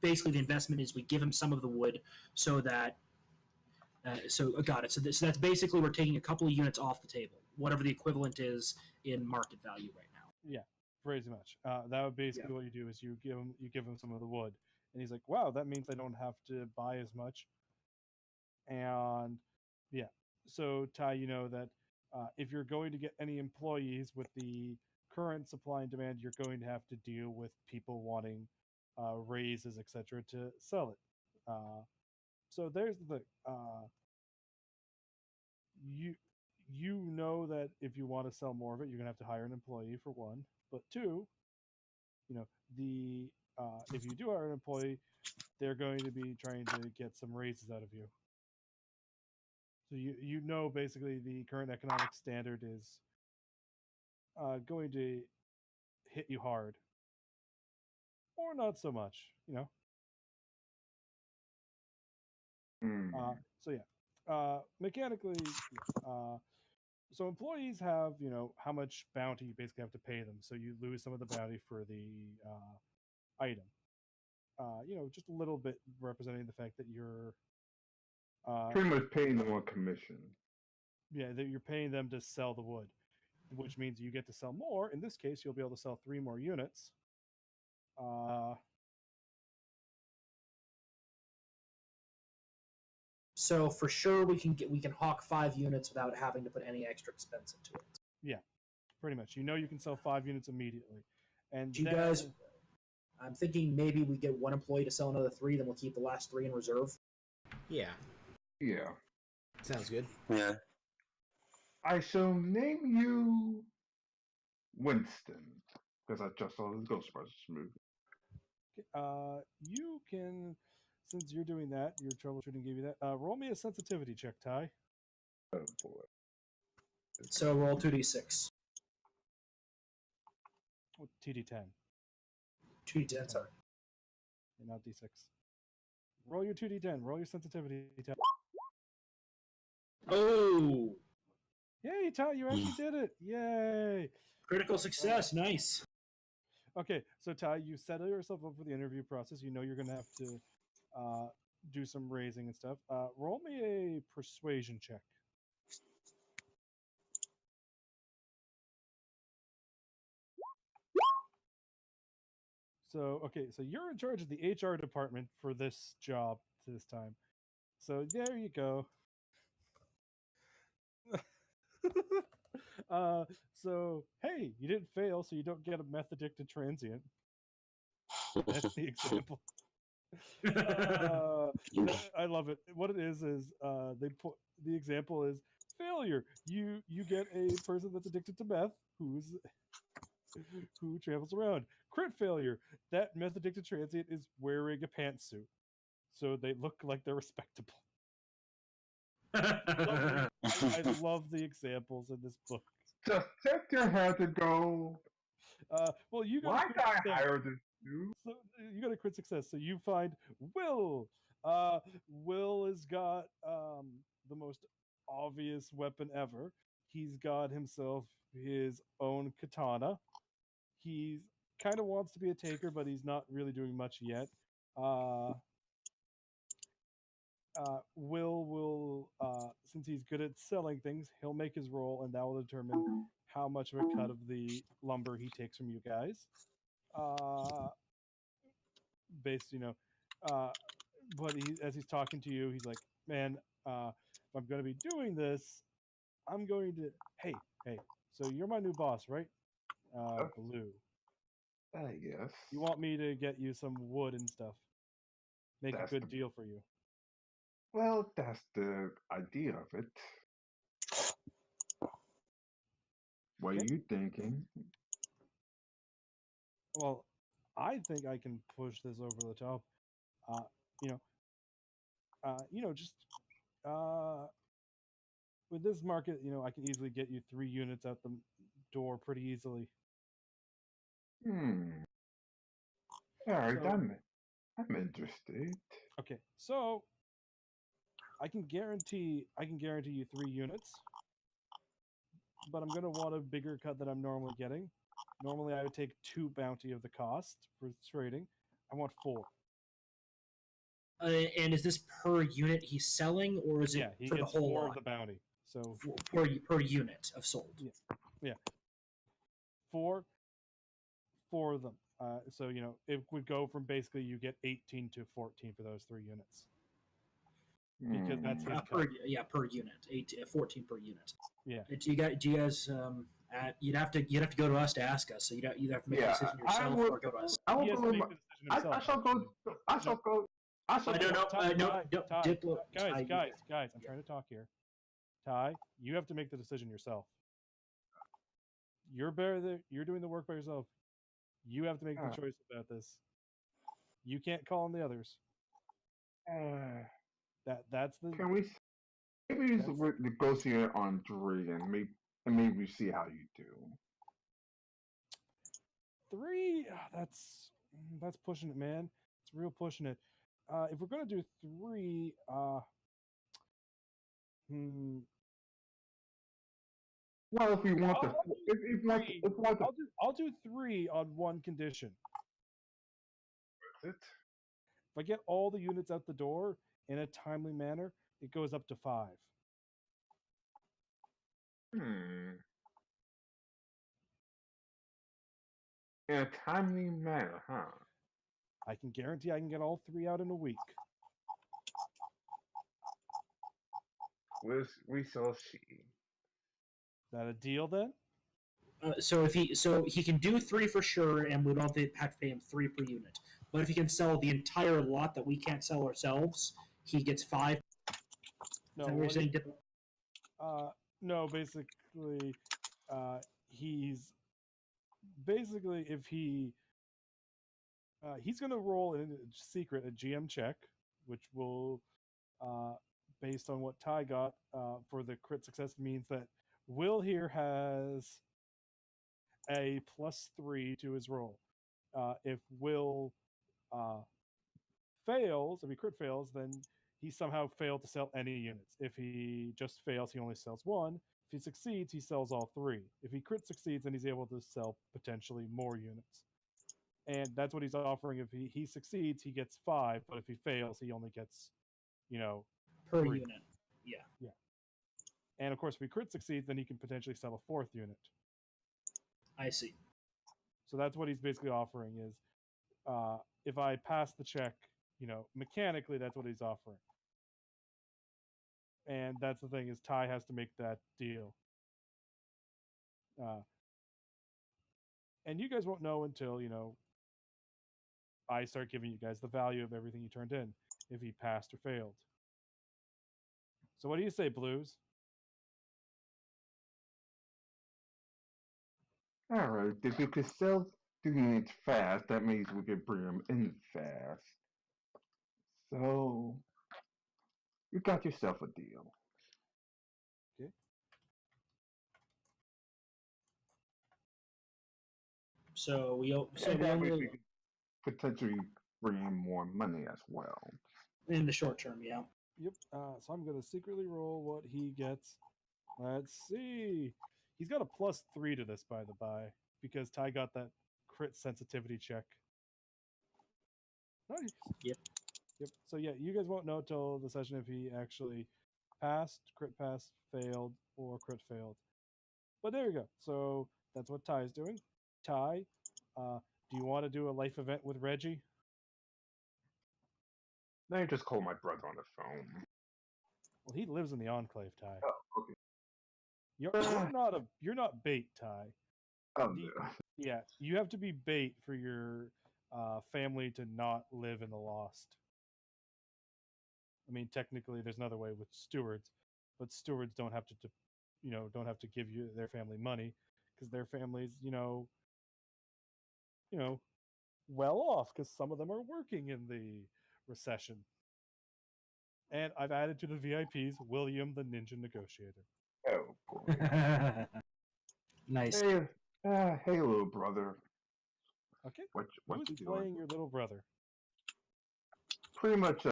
basically the investment is we give him some of the wood so that. Got it. So that's basically we're taking a couple of units off the table, whatever the equivalent is in market value right now. Yeah, pretty much. That would basically what you do is you give him some of the wood, and he's like, "Wow, that means I don't have to buy as much." And yeah, so Ty, you know that if you're going to get any employees with the current supply and demand, you're going to have to deal with people wanting raises, etc., to sell it. So there's the you know that if you want to sell more of it, you're gonna have to hire an employee for one. But two, the if you do hire an employee, they're going to be trying to get some raises out of you. So you know basically the current economic standard is going to hit you hard, or not so much. So yeah, mechanically, so employees have how much bounty you basically have to pay them. So you lose some of the bounty for the item. Just a little bit representing the fact that you're pretty much paying them on commission. Yeah, that you're paying them to sell the wood, which means you get to sell more. In this case, you'll be able to sell 3 more units. So for sure we can hawk 5 units without having to put any extra expense into it. Yeah, pretty much. You can sell 5 units immediately. And you guys, I'm thinking maybe we get 1 employee to sell another 3, then we'll keep the last 3 in reserve. Yeah. Yeah. Sounds good. Yeah. I shall name you Winston, because I just saw the Ghostbusters movie. You can, since you're doing that, your troubleshooting gave you that. Roll me a sensitivity check, Ty. Oh boy. So roll 2d6. TD10. 2d10, sorry. And not D6. Roll your 2d10. Roll your sensitivity. Oh! Yay, Ty, you actually did it. Yay. Critical success. Nice. Okay, so Ty, you set yourself up for the interview process. You know you're going to have to do some raising and stuff. Roll me a persuasion check. So, okay, so you're in charge of the HR department for this job this time. So there you go. So hey, you didn't fail, so you don't get a meth addicted transient. That's the example. I love it. What it is they put the example is failure. You get a person that's addicted to meth who's who travels around. Crit failure. That meth addicted transient is wearing a pantsuit, so they look like they're respectable. I love the examples in this book. Just set your head to go. Well, you got Why a crit did I success. hire this dude? So you got a crit success. So you find Will. Will has got the most obvious weapon ever. He's got himself his own katana. He's kind of wants to be a taker, but he's not really doing much yet. Will since he's good at selling things, he'll make his roll, and that will determine how much of a cut of the lumber he takes from you guys. Based, but as he's talking to you, he's like, "Man, if I'm going to be doing this, I'm going to. Hey, so you're my new boss, right? Blue. Yes. You want me to get you some wood and stuff? Make That's a good the- deal for you." Well, that's the idea of it. What Okay. are you thinking? Well, I think I can push this over the top. Just with this market, I can easily get you 3 units out the door pretty easily. All right, So- I'm interested. Okay, so I can guarantee you 3 units, but I'm gonna want a bigger cut than I'm normally getting. Normally, I would take 2 bounty of the cost for trading. I want 4. And is this per unit he's selling, or is it Yeah, he for the gets whole 4 lot? of the bounty. So Per unit of sold. Yeah. 4 of them. So it would go from basically you get 18 to 14 for those 3 units. Because that's his cut. Per unit, 14 per unit. Yeah. Do you guys? You'd have to go to us to ask us. So you'd have to make a decision yourself or go to us. I He will has go. to make the decision himself. I shall go. I shall go. I shall go. Ty, guys, I'm trying to talk here. Ty, you have to make the decision yourself. You're doing the work by yourself. You have to make the choice about this. You can't call on the others. That's the. Can we maybe negotiate on 3 and maybe see how you do? 3. That's pushing it, man. It's real pushing it. If we're gonna do 3, Well, if we want to, I'll do 3 on one condition. it. If I get all the units out the door in a timely manner, it goes up to 5. In a timely manner, huh? I can guarantee I can get all 3 out in a week. We shall see. Is that a deal then? So he can do 3 for sure, and we don't have to pay him 3 per unit. But if he can sell the entire lot that we can't sell ourselves, he gets 5. No, no. Basically, he's if he's going to roll in a secret a GM check, which will, based on what Ty got for the crit success, means that Will here has a +3 to his roll. If Will fails, if he crit fails, then he somehow failed to sell any units. If he just fails, he only sells 1. If he succeeds, he sells all 3. If he crit succeeds, then he's able to sell potentially more units. And that's what he's offering. If he succeeds, he gets 5, but if he fails, he only gets, per 3. unit. Yeah. And of course, if he crit succeeds, then he can potentially sell a 4th unit. I see. So that's what he's basically offering is, if I pass the check, mechanically, that's what he's offering. And that's the thing is Ty has to make that deal. And you guys won't know until, I start giving you guys the value of everything you turned in, if he passed or failed. So what do you say, Blues? Alright, if you could sell doing it fast, that means we could bring them in fast. So, you got yourself a deal. Okay. So And we that way only we could potentially bring in more money as well. in the short term, yeah. Yep. So I'm gonna secretly roll what he gets. Let's see. He's got a +3 to this, by the by, because Ty got that crit sensitivity check. Nice. Yep. Yep. So yeah, you guys won't know till the session if he actually passed, crit passed, failed, or crit failed. But there you go. So that's what Ty is doing. Ty, do you want to do a life event with Reggie? Now you just call my brother on the phone. Well, he lives in the Enclave, Ty. Oh, okay. You're not bait, Ty. Oh, The- no. Yeah, you have to be bait for your family to not live in the Lost. I mean, technically, there's another way with stewards, but stewards don't have to, don't have to give you their family money because their families, well off because some of them are working in the recession. And I've added to the VIPs William the Ninja Negotiator. Oh, boy. Nice. Hey, little brother. Okay, What who's you doing? playing your little brother? Pretty much,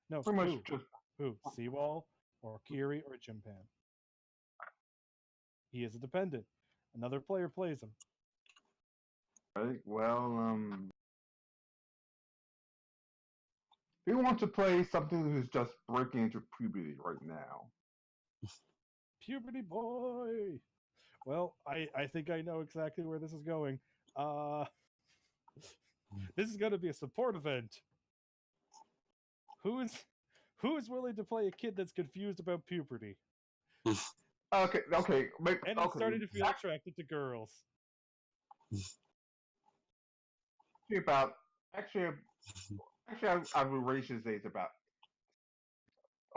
No, pretty much who? just Who? Seawall or Kiri or Jimpan? He is a dependent. Another player plays him. right. Well, we want to play something who's just breaking into puberty right now. Puberty boy. Well, I think I know exactly where this is going. This is going to be a support event. Who is willing to play a kid that's confused about puberty Okay, and is starting to feel attracted to girls? Actually, I would raise his age about.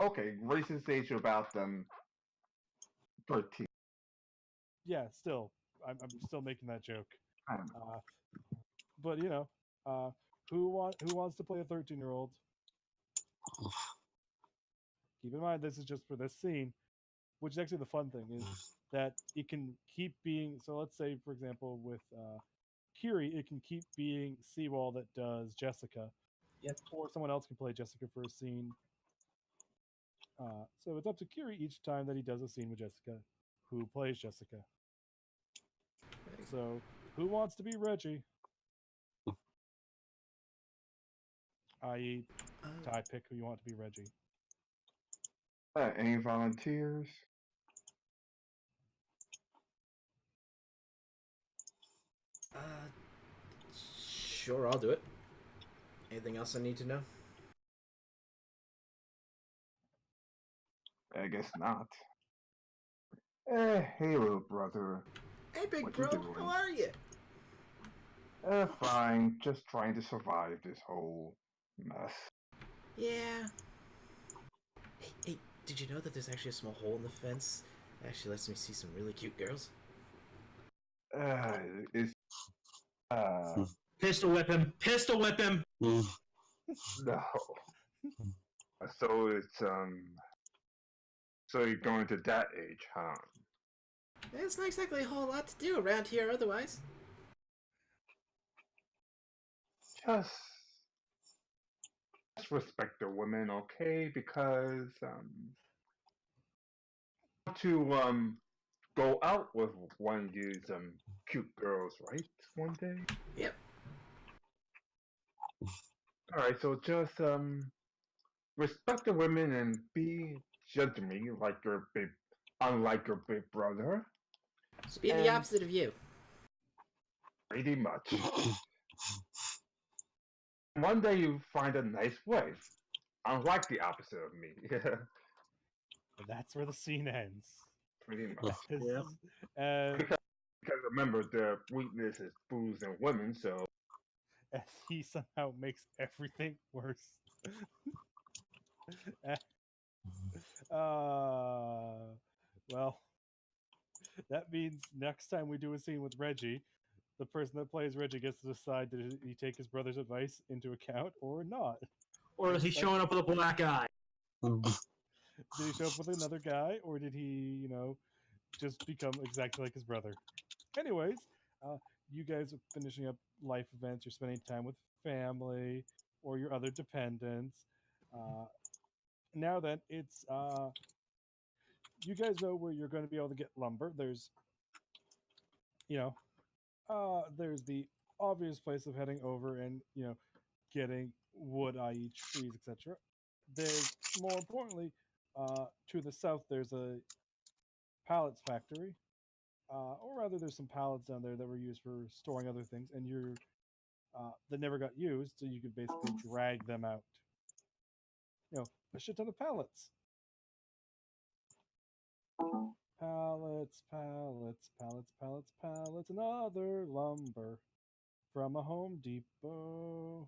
Okay, raise his age about 13. Yeah, still, I'm still making that joke. I don't know. But who wants to play a 13-year-old? Keep in mind, this is just for this scene, which is actually the fun thing is that it can keep being. So let's say, for example, with Kiri, it can keep being Seawall that does Jessica. Yep. Or someone else can play Jessica for a scene. So it's up to Kiri each time that he does a scene with Jessica, who plays Jessica. So who wants to be Reggie? I.e., Ty, pick who you want to be Reggie. Any volunteers? Sure, I'll do it. Anything else I need to know? I guess not. Hey, little brother. Hey, big What you bro, doing? how are you? Fine. Just trying to survive this whole mess. Yeah. Hey, did you know that there's actually a small hole in the fence? It actually lets me see some really cute girls. It's Pistol whip him. Pistol whip him. no. So it's So you're going to that age, huh? It's not exactly a whole lot to do around here otherwise. Just respect the women, okay? Because to go out with one of these cute girls, right? One day. Yep. All right, so just respect the women and be gentlemanly, unlike your big brother. So be the opposite of you. Pretty much. One day you find a nice wife, unlike the opposite of me. And that's where the scene ends. Pretty much. Yeah. And Because remember, the weakness is booze and women, so as he somehow makes everything worse. Well, That means next time we do a scene with Reggie, the person that plays Reggie gets to decide did he take his brother's advice into account or not. Or is he showing up with a black eye? Did he show up with another guy, or did he, just become exactly like his brother? Anyways, you guys are finishing up life events. You're spending time with family or your other dependents. Now then, it's you guys know where you're going to be able to get lumber. There's, there's the obvious place of heading over and getting wood, i.e., trees, etc. There's more importantly, to the south, there's a pallets factory, or rather, there's some pallets down there that were used for storing other things, and that never got used, so you could basically drag them out. A shit ton of pallets. Pallets, pallets, pallets, pallets, pallets, and other lumber from a Home Depot.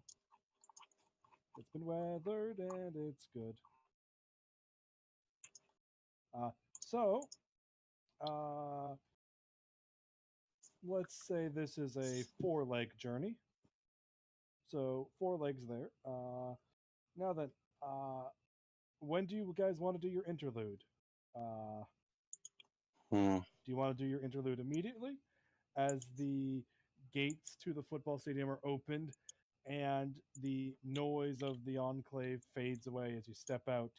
It's been weathered and it's good. So, let's say this is a 4-leg journey. So 4 legs there. Now then, when do you guys want to do your interlude? Do you want to do your interlude immediately, as the gates to the football stadium are opened and the noise of the enclave fades away as you step out?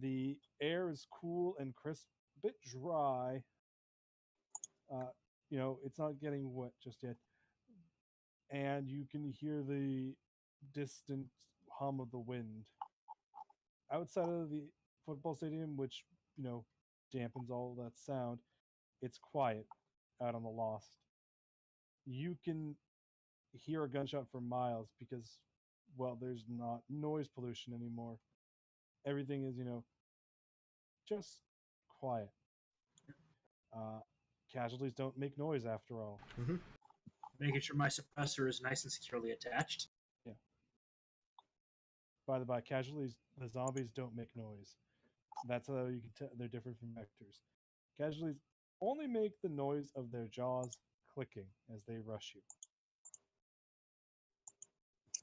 The air is cool and crisp, a bit dry. It's not getting wet just yet. And you can hear the distant hum of the wind. Outside of the football stadium, which, dampens all that sound, it's quiet out on the Lost. You can hear a gunshot for miles because, well, there's not noise pollution anymore. Everything is, just quiet. Casualties don't make noise after all. Mm-hmm. Making sure my suppressor is nice and securely attached. Yeah. By the by, casualties, the zombies don't make noise. That's how you can tell they're different from vectors. Casualties only make the noise of their jaws clicking as they rush you.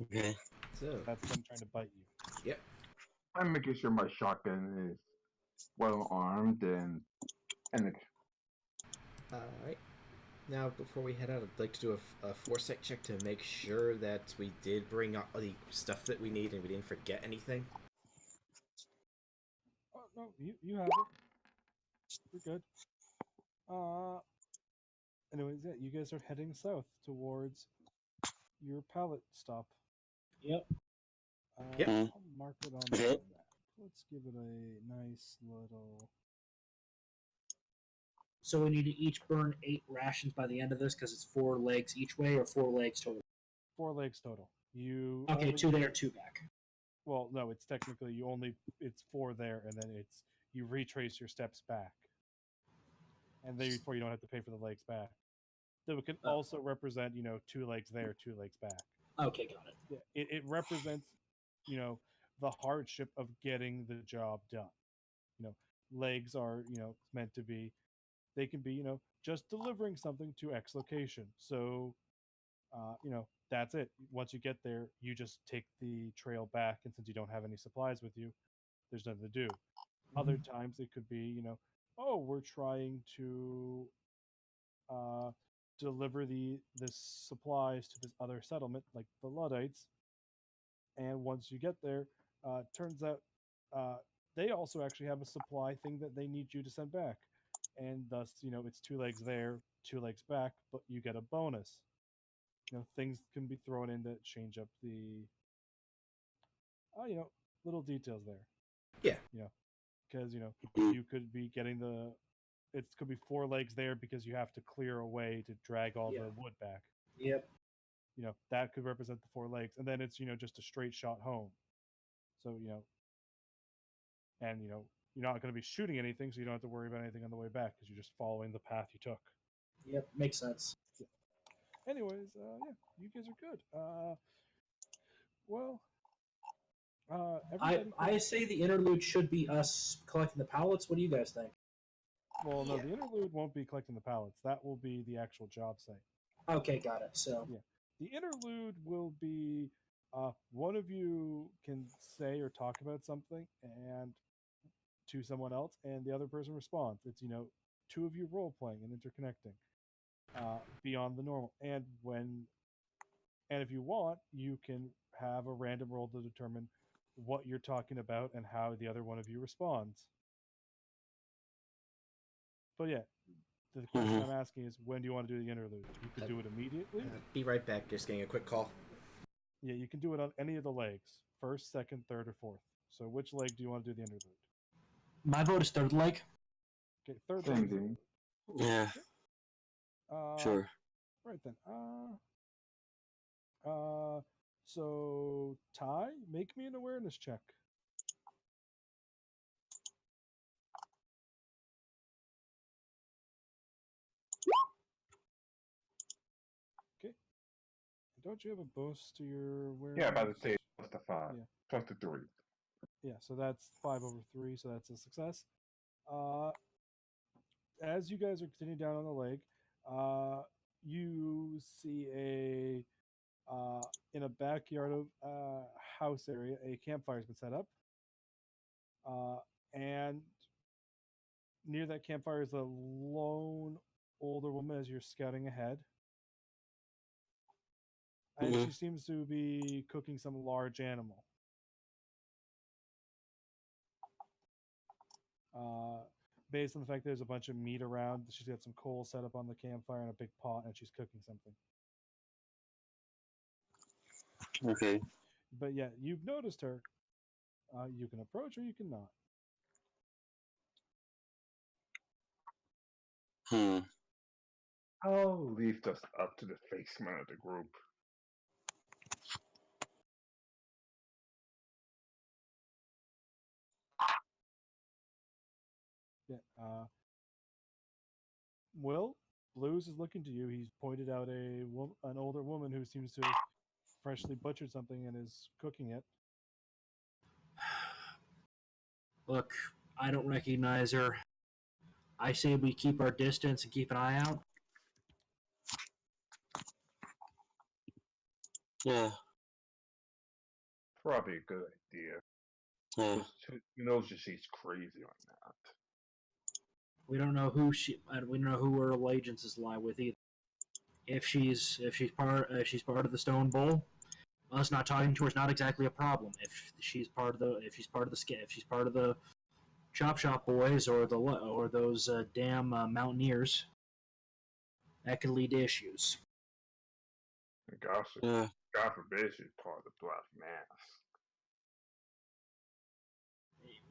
Okay. So, That's them trying to bite you. yep. I'm making sure my shotgun is well armed and All right. Now, before we head out, I'd like to do a foresight check to make sure that we did bring all the stuff that we need and we didn't forget anything. Oh, no, you have it. You're good. Anyways, yeah, you guys are heading south towards your pallet stop. Yep. Yep. I'll mark it on the Okay. map. Let's give it a nice little... So we need to each burn 8 rations by the end of this because it's 4 legs each way, or 4 legs total. 4 legs total. You Okay, only- 2 there, 2 back. Well, no, it's technically it's 4 there, and then you retrace your steps back, and therefore you don't have to pay for the legs back. So it can also represent 2 legs there, 2 legs back. Okay, got it. Yeah, it represents the hardship of getting the job done. Legs are meant to be. They can be just delivering something to X location. So that's it. Once you get there, you just take the trail back, and since you don't have any supplies with you, there's nothing to do. Other times it could be we're trying to deliver the supplies to this other settlement, like the Luddites, and once you get there, turns out they also actually have a supply thing that they need you to send back, and thus it's 2 legs there, 2 legs back, but you get a bonus. Things can be thrown in to change up the little details there. Yeah. Because you could be getting it could be 4 legs there because you have to clear a way to drag all the wood back. Yep. That could represent the 4 legs, and then it's just a straight shot home. So and you're not going to be shooting anything, so you don't have to worry about anything on the way back because you're just following the path you took. Yep, makes sense. Yeah. Anyways, yeah, you guys are good. I say the interlude should be us collecting the pallets. What do you guys think? Well, no, Yeah. the interlude won't be collecting the pallets. That will be the actual job site. Okay, got it. So Yeah. The interlude will be one of you can say or talk about something and to someone else, and the other person responds. It's two of you role playing and interconnecting beyond the normal. And if you want, you can have a random roll to determine what you're talking about and how the other one of you responds. But yeah, the question I'm asking is, when do you want to do the interlude? You can do it immediately. Be right back. Just getting a quick call. Yeah, you can do it on any of the legs, first, second, third, or fourth. So which leg do you want to do the interlude? my vote is third leg. Okay, third Same leg. thing. Yeah, sure. Right then. So Ty, make me an awareness check. Okay. Don't you have a bonus to your awareness? Yeah, about to say plus the 5. Yeah. Plus the 3. Yeah, so that's 5/3, so that's a success. As you guys are continuing down on the leg, you see in a backyard of house area, a campfire's been set up, and near that campfire is a lone older woman as you're scouting ahead, and she seems to be cooking some large animal. Based on the fact there's a bunch of meat around, she's got some coal set up on the campfire in a big pot, and she's cooking something. Okay. But yeah, you've noticed her. You can approach her, you cannot. I'll leave this up to the face man of the group. Yeah. Will, Blues is looking to you. He's pointed out an older woman who seems to have freshly butchered something and is cooking it. Look, I don't recognize her. I say we keep our distance and keep an eye out. Yeah. Probably a good idea. Yeah. Who knows if she's crazy or not. We don't know who we don't know who her allegiances lie with either. If she's part of the Stone Bowl, us not talking to her is not exactly a problem. If she's part of the Chop Shop Boys or those damn Mountaineers, that could lead to issues. God forbid she's part of the Black Mass.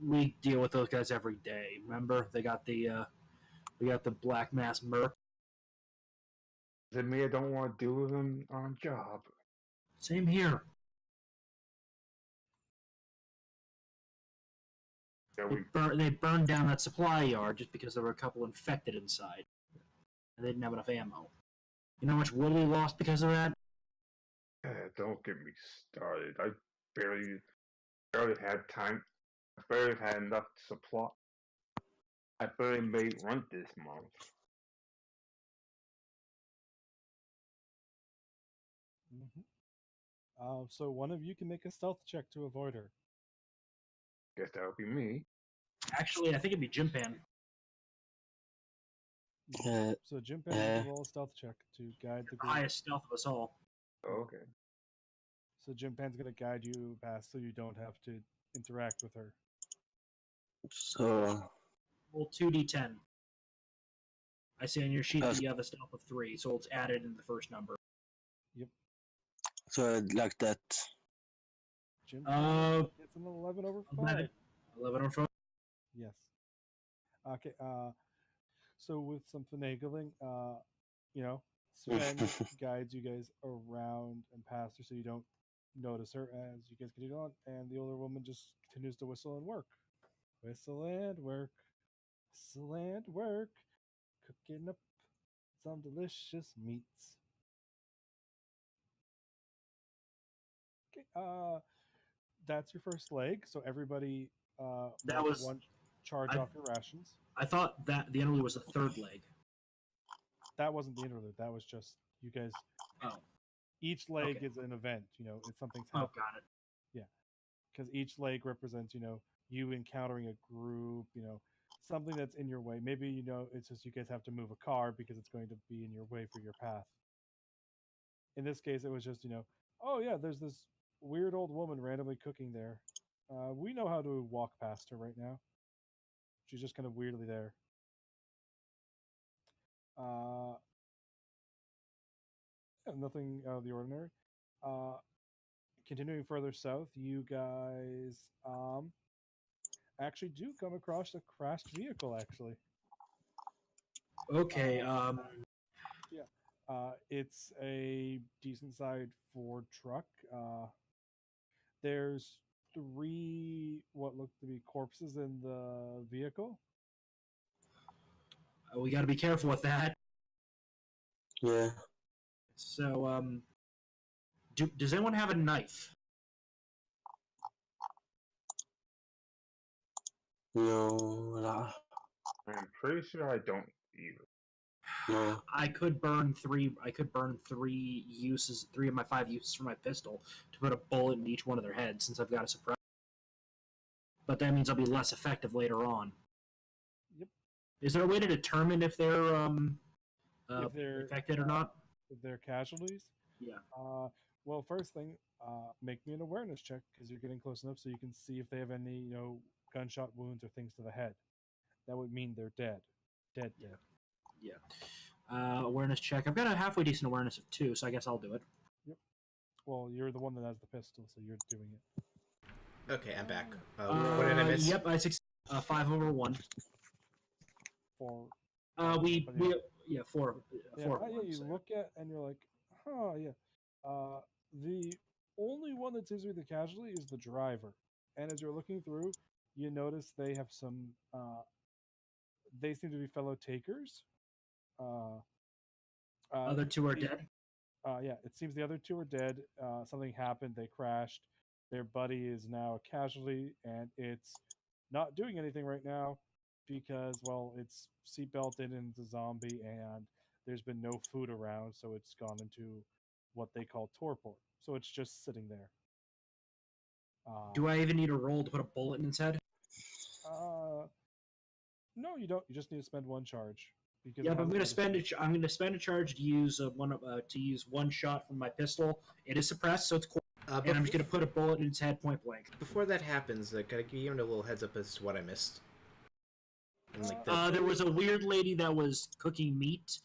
We deal with those guys every day. Remember, we got the Black Mass Merc. Does it mean I don't want to deal with them on job? Same here. Yeah, They burned down that supply yard just because there were a couple infected inside, and they didn't have enough ammo. You know how much wood we lost because of that? Don't get me started. I barely had time. I barely had enough supply. I barely made rent this month. So one of you can make a stealth check to avoid her. Guess that would be me. Actually, I think it'd be Jim Pan. So Jim Pan can roll a stealth check to guide the group. Highest stealth of us all. Oh, okay. So Jim Pan's going to guide you past so you don't have to interact with her. So Roll 2d10. I see on your sheet that you have a stealth of 3, so it's added in the first number. Yep. So like that. Jim Pan gets an 11 over 5. 11 over 5? Yes. Okay. So with some finagling, Sven guides you guys around and past her so you don't notice her as you guys continue on, and the older woman just continues to whistle and work. Whistle and work. Whistle and work. Cooking up some delicious meats. Okay, that's your first leg. So everybody That was one charge I- off your rations. I thought that the interlude was the third leg. That wasn't the interlude. That was just you guys. Oh, Each leg Okay. is an event. It's something's oh, happening. got it. Because each leg represents, you encountering a group, something that's in your way. Maybe, it's just you guys have to move a car because it's going to be in your way for your path. In this case, it was just, oh yeah, there's this weird old woman randomly cooking there. We know how to walk past her right now. She's just kind of weirdly there. Yeah, nothing out of the ordinary. Continuing further south, you guys actually do come across a crashed vehicle. Actually, Okay. it's a decent sized Ford truck. There's 3 what look to be corpses in the vehicle. We got to be careful with that. Yeah. So, does anyone have a knife? No. I'm pretty sure I don't either. No. I could burn 3. I could burn 3 uses, 3 of my 5 uses for my pistol to put a bullet in each one of their heads, since I've got a suppressor. But that means I'll be less effective later on. Yep. Is there a way to determine if they're If they're infected or not? If they're casualties. Yeah. Well, first thing, make me an awareness check because you're getting close enough so you can see if they have any, gunshot wounds or things to the head. That would mean they're dead. Dead. Yeah. Awareness check. I've got a halfway decent awareness of 2, so I guess I'll do it. Well, you're the one that has the pistol, so you're doing it. Okay, I'm back. What did I miss? Yep, I 5 over 1. For 4. yeah, 4 yeah, over 1. you so. look at and you're like, huh, yeah. The only one that seems to be the casualty is the driver. And as you're looking through, you notice they have some. They seem to be fellow takers. Other 2 are dead. Yeah, it seems the other 2 are dead. Something happened. They crashed. Their buddy is now a casualty, and it's not doing anything right now because, well, it's seatbelted and it's a zombie, and there's been no food around, so it's gone into what they call torpor. So it's just sitting there. Do I even need a roll to put a bullet in its head? No, you don't. You just need to spend 1 charge. Because Yeah, it but I'm hasn't going to been- spend I'm going to spend a charge to use one shot from my pistol. It is suppressed, so it's cool. And I'm just going to put a bullet in its head point blank. Before that happens, can I give you a little heads up as to what I missed? And, like, There was a weird lady that was cooking meat.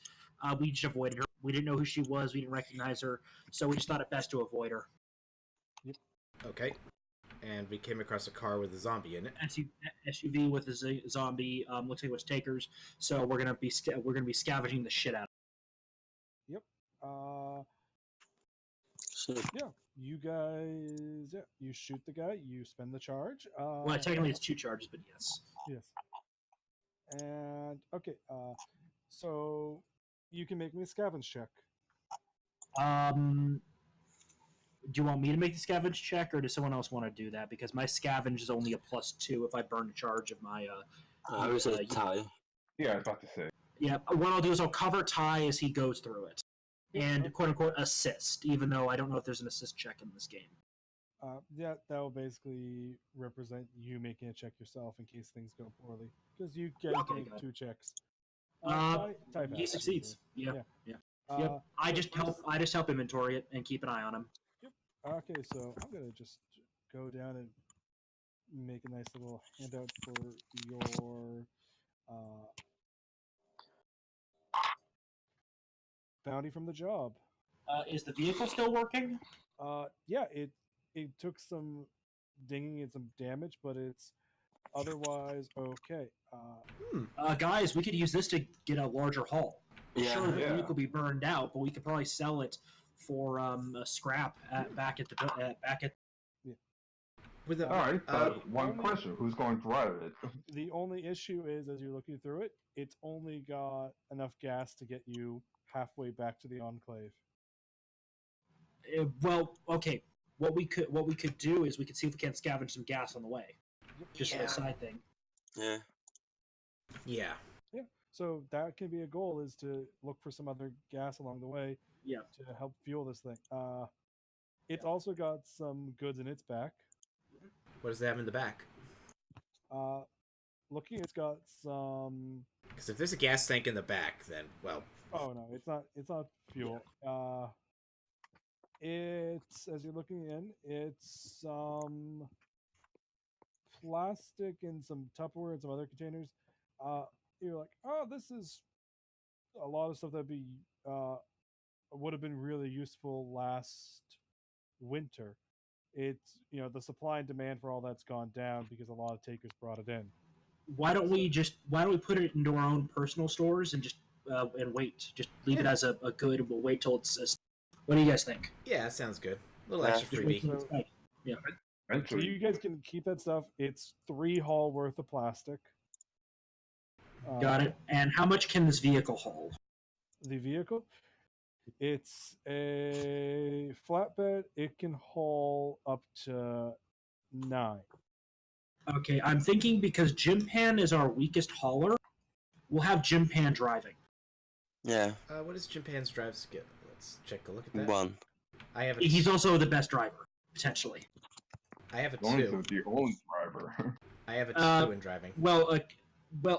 We just avoided her. We didn't know who she was. We didn't recognize her, so we just thought it best to avoid her. Okay. And we came across a car with a zombie in it. SUV with a zombie. Looks like it was takers. So we're gonna be scavenging the shit out of Shit. Yeah, you guys. Yeah, you shoot the guy. You spend the charge. it. Well, technically it's 2 charges, but yes. Yes. And okay, so you can make me a scavenge check. Do you want me to make the scavenge check, or does someone else want to do that? Because my scavenge is only a +2 if I burn a charge of my. I was a tie. Yeah, I was about to say. Yeah, what I'll do is I'll cover Ty as he goes through it, and quote unquote assist, even though I don't know if there's an assist check in this game. Yeah, that will basically represent you making a check yourself in case things go poorly, because you get Okay, make got it. 2 checks. He Ty passes, succeeds. usually. Yeah. Uh, Yep. I just help inventory it and keep an eye on him. Okay, so I'm gonna just go down and make a nice little handout for your bounty from the job. Is the vehicle still working? Yeah, it took some dinging and some damage, but it's otherwise okay. Guys, we could use this to get a larger haul. Yeah. Sure, the Yeah. vehicle will be burned out, but we could probably sell it for a scrap back at. With the, All right, but one only- question: who's going to drive it? The only issue is, as you're looking through it, it's only got enough gas to get you halfway back to the enclave. Well, okay. What we could do is we could see if we can't scavenge some gas on the way. Just Yeah. a side thing. Yeah. Yeah. So that can be a goal, is to look for some other gas along the way Yeah. to help fuel this thing. It's also got some goods in its back. What does it have in the back? Looking, it's got some. Because if there's a gas tank in the back, then well, Oh no, it's not. It's not fuel. It's, as you're looking in, it's some plastic and some Tupperware and some other containers. You're like, oh, this is a lot of stuff that'd be would have been really useful last winter. It's, the supply and demand for all that's gone down because a lot of takers brought it in. Why don't we put it into our own personal stores and just and wait? Just leave it as a good. And we'll wait till it's. What do you guys think? yeah, that sounds good. A little Yeah. extra Just wait freebie. till it's back. So Eventually, you guys can keep that stuff. It's 3 haul worth of plastic. Got it. And how much can this vehicle haul? The vehicle, it's a flatbed. It can haul up to 9. Okay, I'm thinking because Jim Pan is our weakest hauler, we'll have Jim Pan driving. Yeah, What does Jim Pan's drive skill? Let's check a look at that. 1. I have a He's also the best driver, potentially. I have a as long as 2. it's the only driver. I have a 2 Uh, in driving. Well,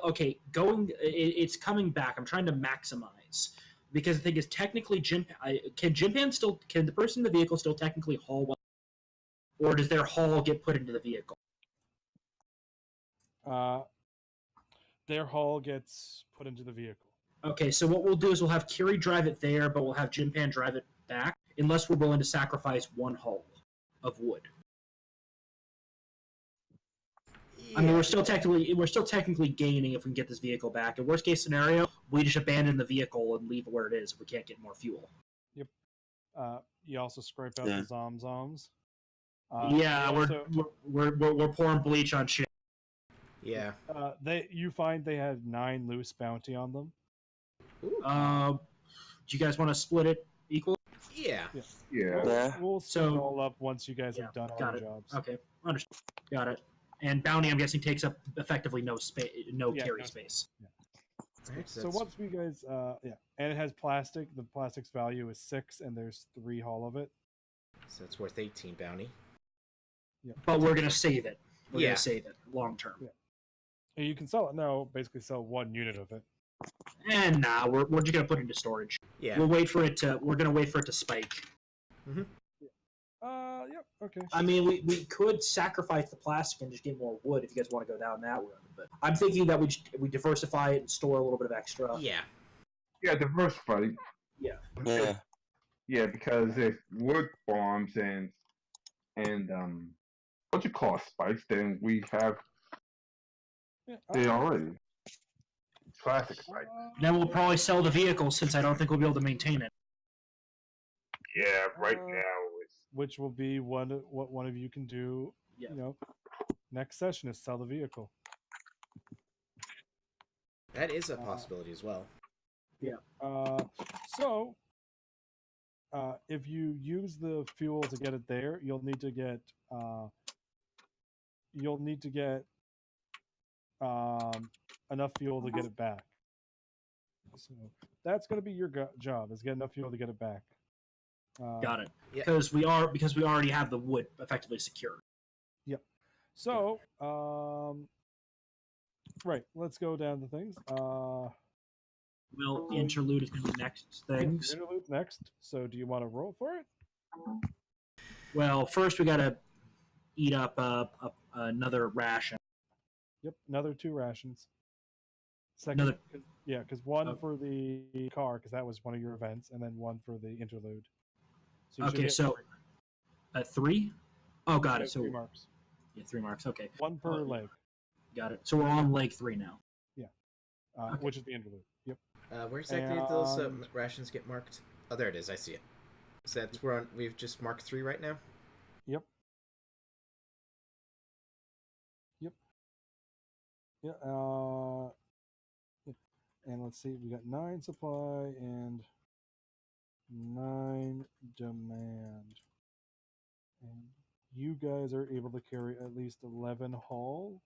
okay. It's coming back. I'm trying to maximize because the thing is, technically, can the person in the vehicle still technically haul one, or does their haul get put into the vehicle? Their haul gets put into the vehicle. Okay, so what we'll do is we'll have Kiri drive it there, but we'll have Jim Pan drive it back, unless we're willing to sacrifice one haul of wood. I mean, we're still technically gaining if we can get this vehicle back. In worst case scenario, we just abandon the vehicle and leave it where it is if we can't get more fuel. You also scrape out Yeah. the zomzoms. Yeah, you also- we're pouring bleach on shit. Yeah. you find they had 9 loose bounty on them. Ooh. Do you guys want to split it equal? Yeah. Yeah. Yeah. We'll split So- it all up once you guys Yeah, have done all got the it. jobs. Okay, understood. Got it. And bounty, I'm guessing, takes up effectively no space, no Yeah, carry no space. Alright, So that's- once we guys, and it has plastic. The plastic's value is 6, and there's 3 haul of it. So it's worth 18 bounty. But we're gonna save it. We're Yeah. gonna save it long term. Yeah. And you can sell it now. Basically, sell 1 unit of it. And nah, we're just gonna put it into storage. Yeah. We'll wait for it to. We're gonna wait for it to spike. Yep. Okay. I mean, we could sacrifice the plastic and just get more wood if you guys want to go down that road. But I'm thinking that we diversify it and store a little bit of extra. Yeah. Yeah, diversify. Yeah. Yeah, because if wood bombs and what you call spikes, then we have Yeah, it already. Classic spike. Then we'll probably sell the vehicle since I don't think we'll be able to maintain it. Yeah, right Uh, now it's which will be what one of you can do. Yeah. Next session is sell the vehicle. That is a possibility as well. So, if you use the fuel to get it there, you'll need to get enough fuel to get it back. So that's going to be your job: is get enough fuel to get it back. Got it. Yeah. Because we already have the wood effectively secured. So, right, let's go down to things. Well, interlude is going to be next things. Interlude next. So, do you want to roll for it? Well, first we got to eat up another ration. Yep, another 2 rations. Second, Another- because 1 Oh. for the car, because that was one of your events, and then 1 for the interlude. So you should Okay, get so 3. Oh, got three it. So 3 marks. yeah, 3 marks. Okay, 1 per leg, got it. So we're on leg 3 now. Okay. which is the interlude. Yep. Where exactly did those And- rations get marked? Oh, there it is. I see it. So that's we've just marked 3 right now. Yep. Yeah. Yep. And let's see, we got 9 supply and 9 demand. And you guys are able to carry at least 11 haul.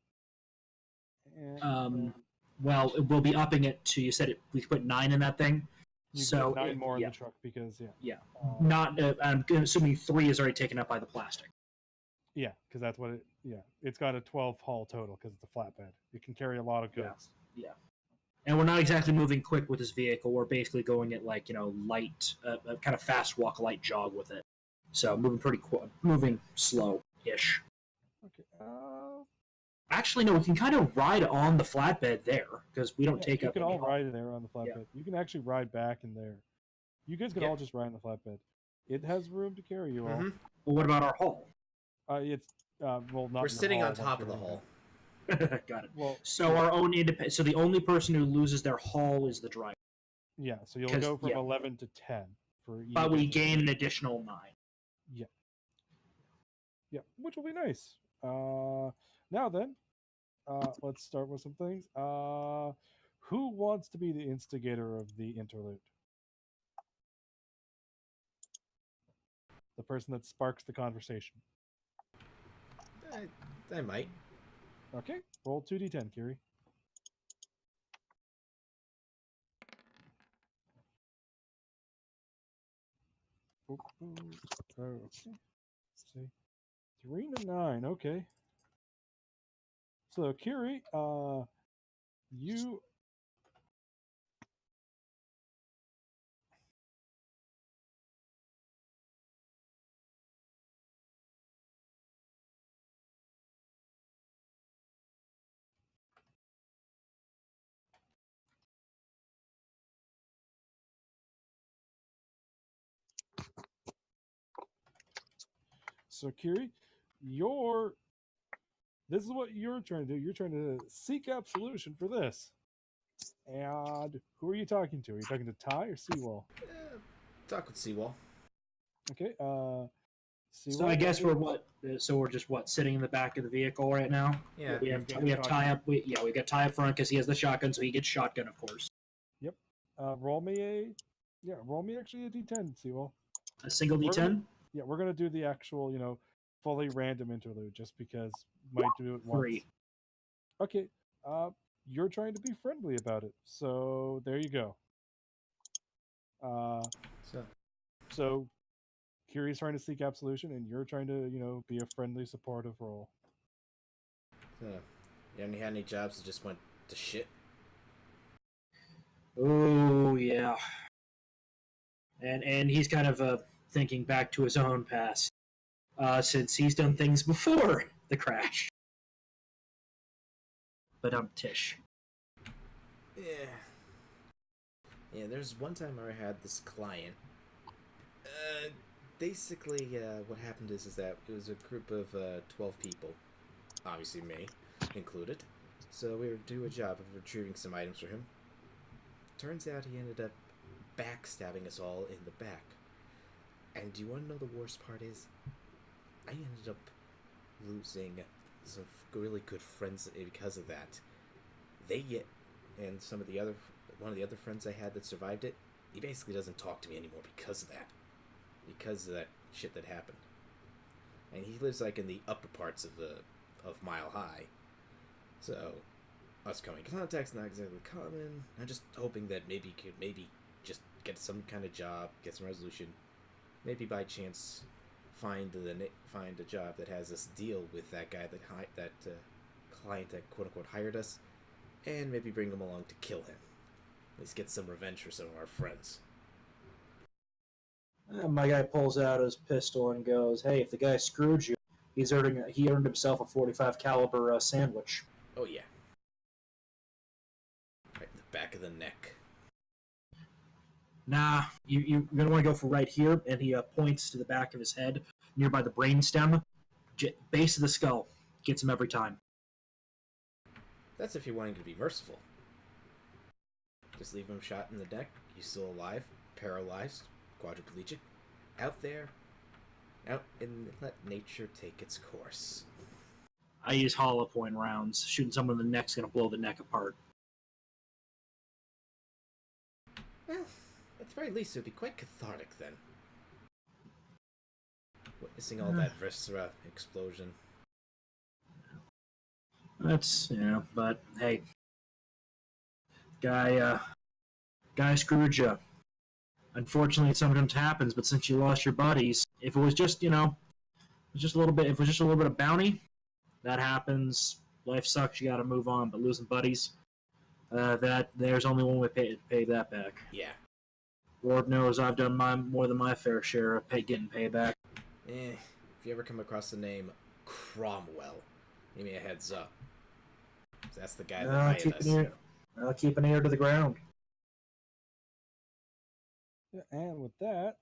And Well, we'll be upping it to. You said we put 9 in that thing. You So put 9 more in yeah, the truck because yeah. uh, Not. I'm assuming 3 is already taken up by the plastic. yeah, because that's what it. Yeah, it's got a 12 haul total because it's a flatbed. It can carry a lot of Yeah. goods. Yeah. And we're not exactly moving quick with this vehicle. We're basically going at like light, kind of fast walk, light jog with it. So moving slow-ish. Okay. Actually, no, we can kind of ride on the flatbed there because we don't Yeah, take you up. can any all haul. ride in there on the flatbed. You can actually ride back in there. You guys can Yeah. all just ride in the flatbed. It has room to carry you all. Mhm. Well, what about our haul? It's well, not. We're in the sitting hall on top of once the you're in hall. Got it. Well, So our own independent. So the only person who loses their haul is the driver, yeah. So you'll 'Cause- go from yeah. 11 to 10 for each. but we gain an additional 9. Yeah. Yeah, which will be nice. Now then, let's start with some things. Who wants to be the instigator of the interlude? The person that sparks the conversation. I might. Okay, roll 2d10, Kiri. Okay. See, 3 to 9. Okay. So Kiri, you. So Kiri, this is what you're trying to do. You're trying to seek out solution for this. And who are you talking to? Are you talking to Ty or Seawall? Talk with Seawall. Okay. So I guess we're what? So we're just sitting in the back of the vehicle right now. Yeah. We have shotgun. tie up. We got tie up front because he has the shotgun, so he gets shotgun, of course. Yep. Roll me actually a d10, Seawall. A single We're gonna- D10. Yeah, we're gonna do the actual, fully random interlude just because might do it once. 3. Okay. You're trying to be friendly about it, so there you go. So Kiri's trying to seek absolution, and you're trying to, be a friendly, supportive role. You haven't had any jobs that just went to shit? Oh yeah. And he's kind of thinking back to his own past, since he's done things before the crash. But Tish. Yeah. Yeah, there's one time I had this client. Basically, what happened is that it was a group of 12 people, obviously me included. So we were doing a job of retrieving some items for him. Turns out he ended up backstabbing us all in the back. And do you want to know the worst part is? I ended up losing some really good friends because of that. And one of the other friends I had that survived it, he basically doesn't talk to me anymore because of that. Because of that shit that happened. And he lives like in the upper parts of Mile High. So us coming in contact's not exactly common. I'm just hoping that maybe could just get some kind of job, get some resolution. Maybe by chance find a job that has this deal with that guy that client that quote unquote hired us, and maybe bring him along to kill him. At least get some revenge for some of our friends. My guy pulls out his pistol and goes, "Hey, if the guy screwed you, he earned himself a .45 caliber sandwich." Oh yeah. Right in the back of the neck. Nah, you're gonna want to go for right here, and he points to the back of his head, nearby the brainstem, base of the skull. Gets him every time. That's if you're wanting to be merciful. Just leave him shot in the neck. He's still alive, paralyzed, quadriplegic, out and let nature take its course. I use hollow point rounds. Shooting someone in the neck's gonna blow the neck apart. Well, at the very least, it would be quite cathartic then. Witnessing all that viscera explosion. But hey, Guy screwed you. Unfortunately, it sometimes happens. But since you lost your buddies, if it was just just a little bit, if it was just a little bit of bounty, that happens. Life sucks. You got to move on. But losing buddies, that there's only one way to pay that back. Yeah. Lord knows I've done more than my fair share of getting payback. If you ever come across the name Cromwell, give me a heads up. That's the guy that hired us. I'll keep an ear to the ground. Yeah, and with that,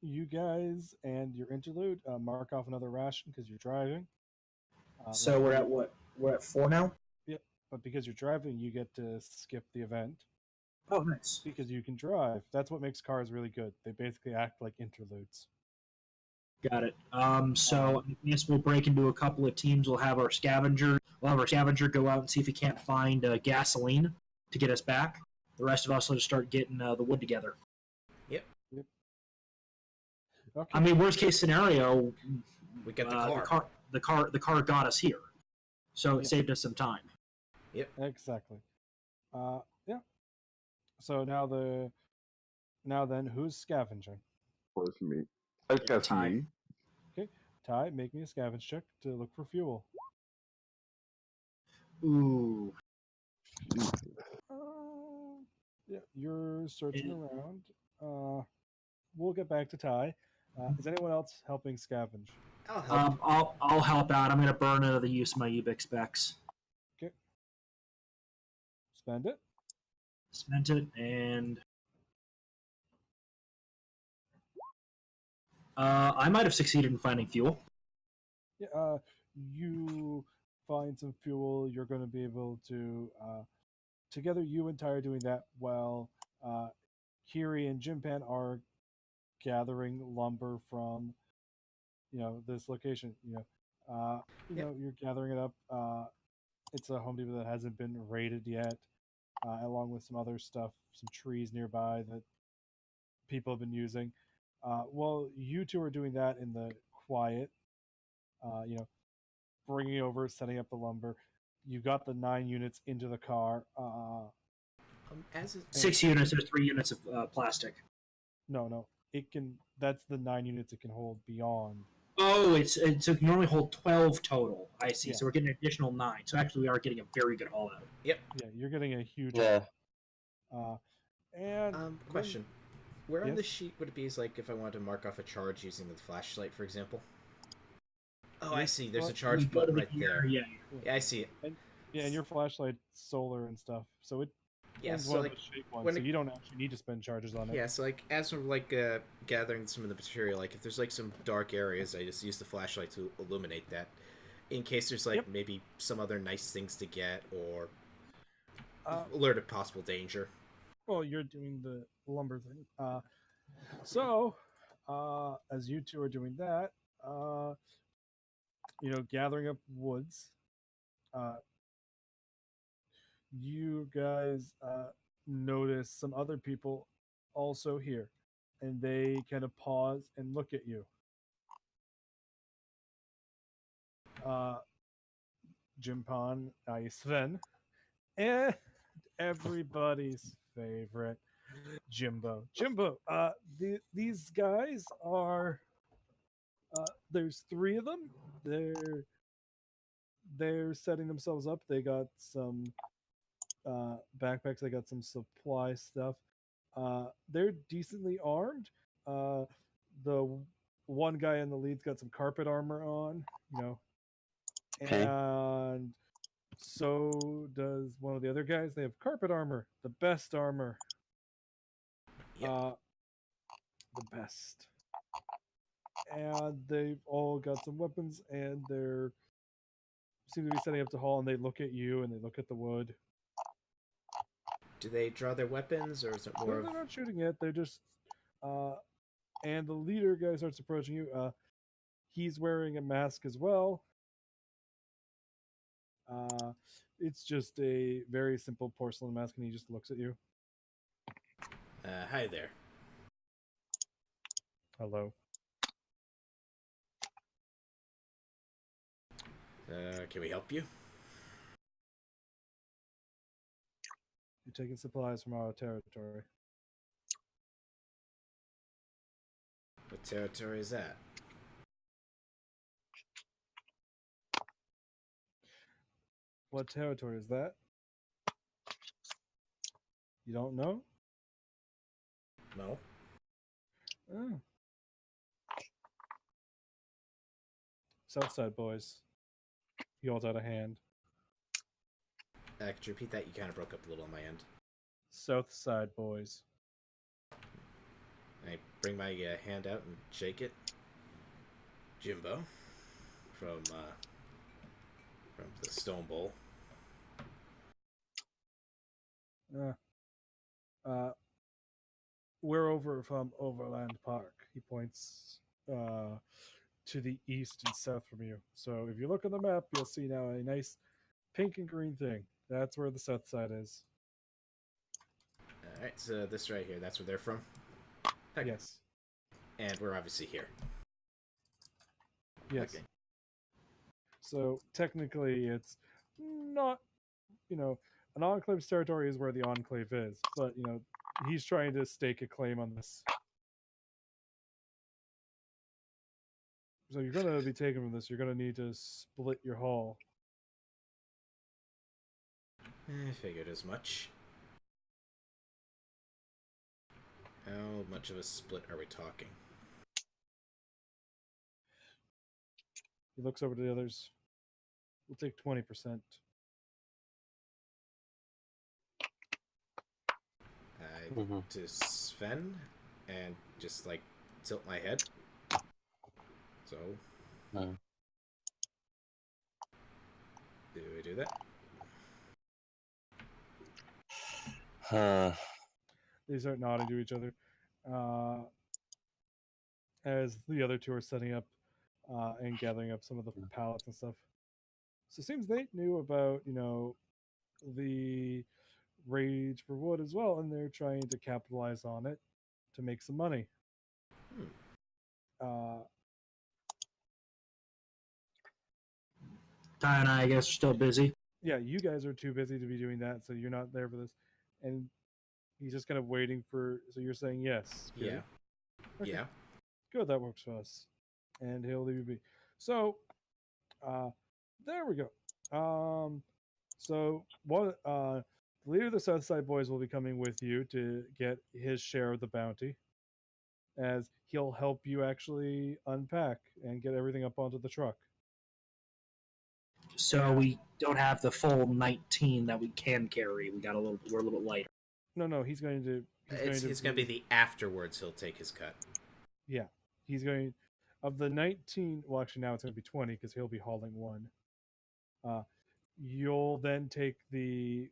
you guys and your interlude mark off another ration because you're driving. So we're at what? We're at 4 now? Yep. But because you're driving, you get to skip the event. Oh, nice. Because you can drive. That's what makes cars really good. They basically act like interludes. Got it. So I guess we'll break into a couple of teams. We'll have our scavenger. We'll have our scavenger go out and see if he can't find gasoline to get us back. The rest of us will just start getting the wood together. Yep. Okay. I mean, worst case scenario, We get the car. The car got us here, so it saved us some time. Exactly. Yeah. So now then, who's scavenging? Of course, me. I guess Ty. me. Okay. Ty, make me a scavenge check to look for fuel. Ooh. Yeah, you're searching around. We'll get back to Ty. Is anyone else helping scavenge? I'll help. I'll help out. I'm gonna burn out of the use of my EBIC specs. Okay. Spend it. Spent it, and I might have succeeded in finding fuel. Yeah. You find some fuel. You're going to be able to. Together, you and Ty are doing that while Kiri and Jimpan are gathering lumber from, this location. You're gathering it up. It's a Home Depot that hasn't been raided yet, along with some other stuff, some trees nearby that people have been using. Well, you two are doing that in the quiet. Bringing over, setting up the lumber. You got the 9 units into the car. As it, 6 units. There's 3 units of plastic. No. It can. That's the 9 units it can hold beyond. Oh, it can normally hold 12 total. I see. Yeah. So we're getting an additional 9. So actually, we are getting a very good haul out. Yeah, you're getting a huge. Yeah. And question. Where on Yes? the sheet would it be? Is like if I wanted to mark off a charge using the flashlight, for example. Oh, I Yes, see. There's a well, charge You go to button the right gear, there. Yeah. Yeah, I see it. Yeah, and your flashlight's solar and stuff, so it Yeah, owns so one like of the shape ones, when so it- you don't actually need to spend charges on it. Yeah, so like as we're like gathering some of the material, like if there's like some dark areas, I just use the flashlight to illuminate that, in case there's like Yep. maybe some other nice things to get or Uh, alert of possible danger. Well, you're doing the lumber thing. So, as you two are doing that, gathering up woods, you guys notice some other people also here, and they kind of pause and look at you. Jimpan, Sven, and everybody's favorite, Jimbo. These guys are. There's 3 of them. They're setting themselves up. They got some backpacks. They got some supply stuff. They're decently armed. The one guy in the lead's got some carpet armor on. Okay. And so does one of the other guys. They have carpet armor, the best armor. Yep. The best. And they've all got some weapons, and they're seem to be setting up to haul. And they look at you, and they look at the wood. Do they draw their weapons, or is it more No, of they're not shooting yet. They're just. And the leader guy starts approaching you. He's wearing a mask as well. It's just a very simple porcelain mask, and he just looks at you. hi there? Hello. Can we help you? You're taking supplies from our territory. What territory is that? What territory is that? You don't know? No. Oh. Southside boys. He holds out a hand. Could you repeat that? You kind of broke up a little on my end. Southside boys. I bring my hand out and shake it. Jimbo, from the Stone Bowl. We're over from Overland Park. He points to the east and south from you. So if you look on the map, you'll see now a nice pink and green thing. That's where the south side is. All right, so this right here, that's where they're from. Yes. And we're obviously here. Yes. Okay. So technically, it's not, an enclave's territory is where the enclave is, but he's trying to stake a claim on this. So you're going to be taken from this. You're going to need to split your haul. I figured as much. How much of a split are we talking? He looks over to the others. We'll take 20%. To Sven and just like tilt my head. So, do we do that? They start nodding to each other as the other two are setting up and gathering up some of the pallets and stuff. So it seems they knew about, the rage for wood as well, and they're trying to capitalize on it to make some money. Ty and I guess, are still busy. Yeah, you guys are too busy to be doing that, so you're not there for this. And he's just kind of waiting for... So you're saying yes? Yeah. Okay. Yeah. Good, that works for us. And he'll leave you be. So, there we go. So, the leader of the Southside Boys will be coming with you to get his share of the bounty, as he'll help you actually unpack and get everything up onto the truck. So we don't have the full 19 that we can carry. We're a little bit lighter. No, he's going to... It's going to be the afterwards he'll take his cut. Yeah. He's going... Of the 19... Well, actually, now it's going to be 20, because he'll be hauling one. You'll then take the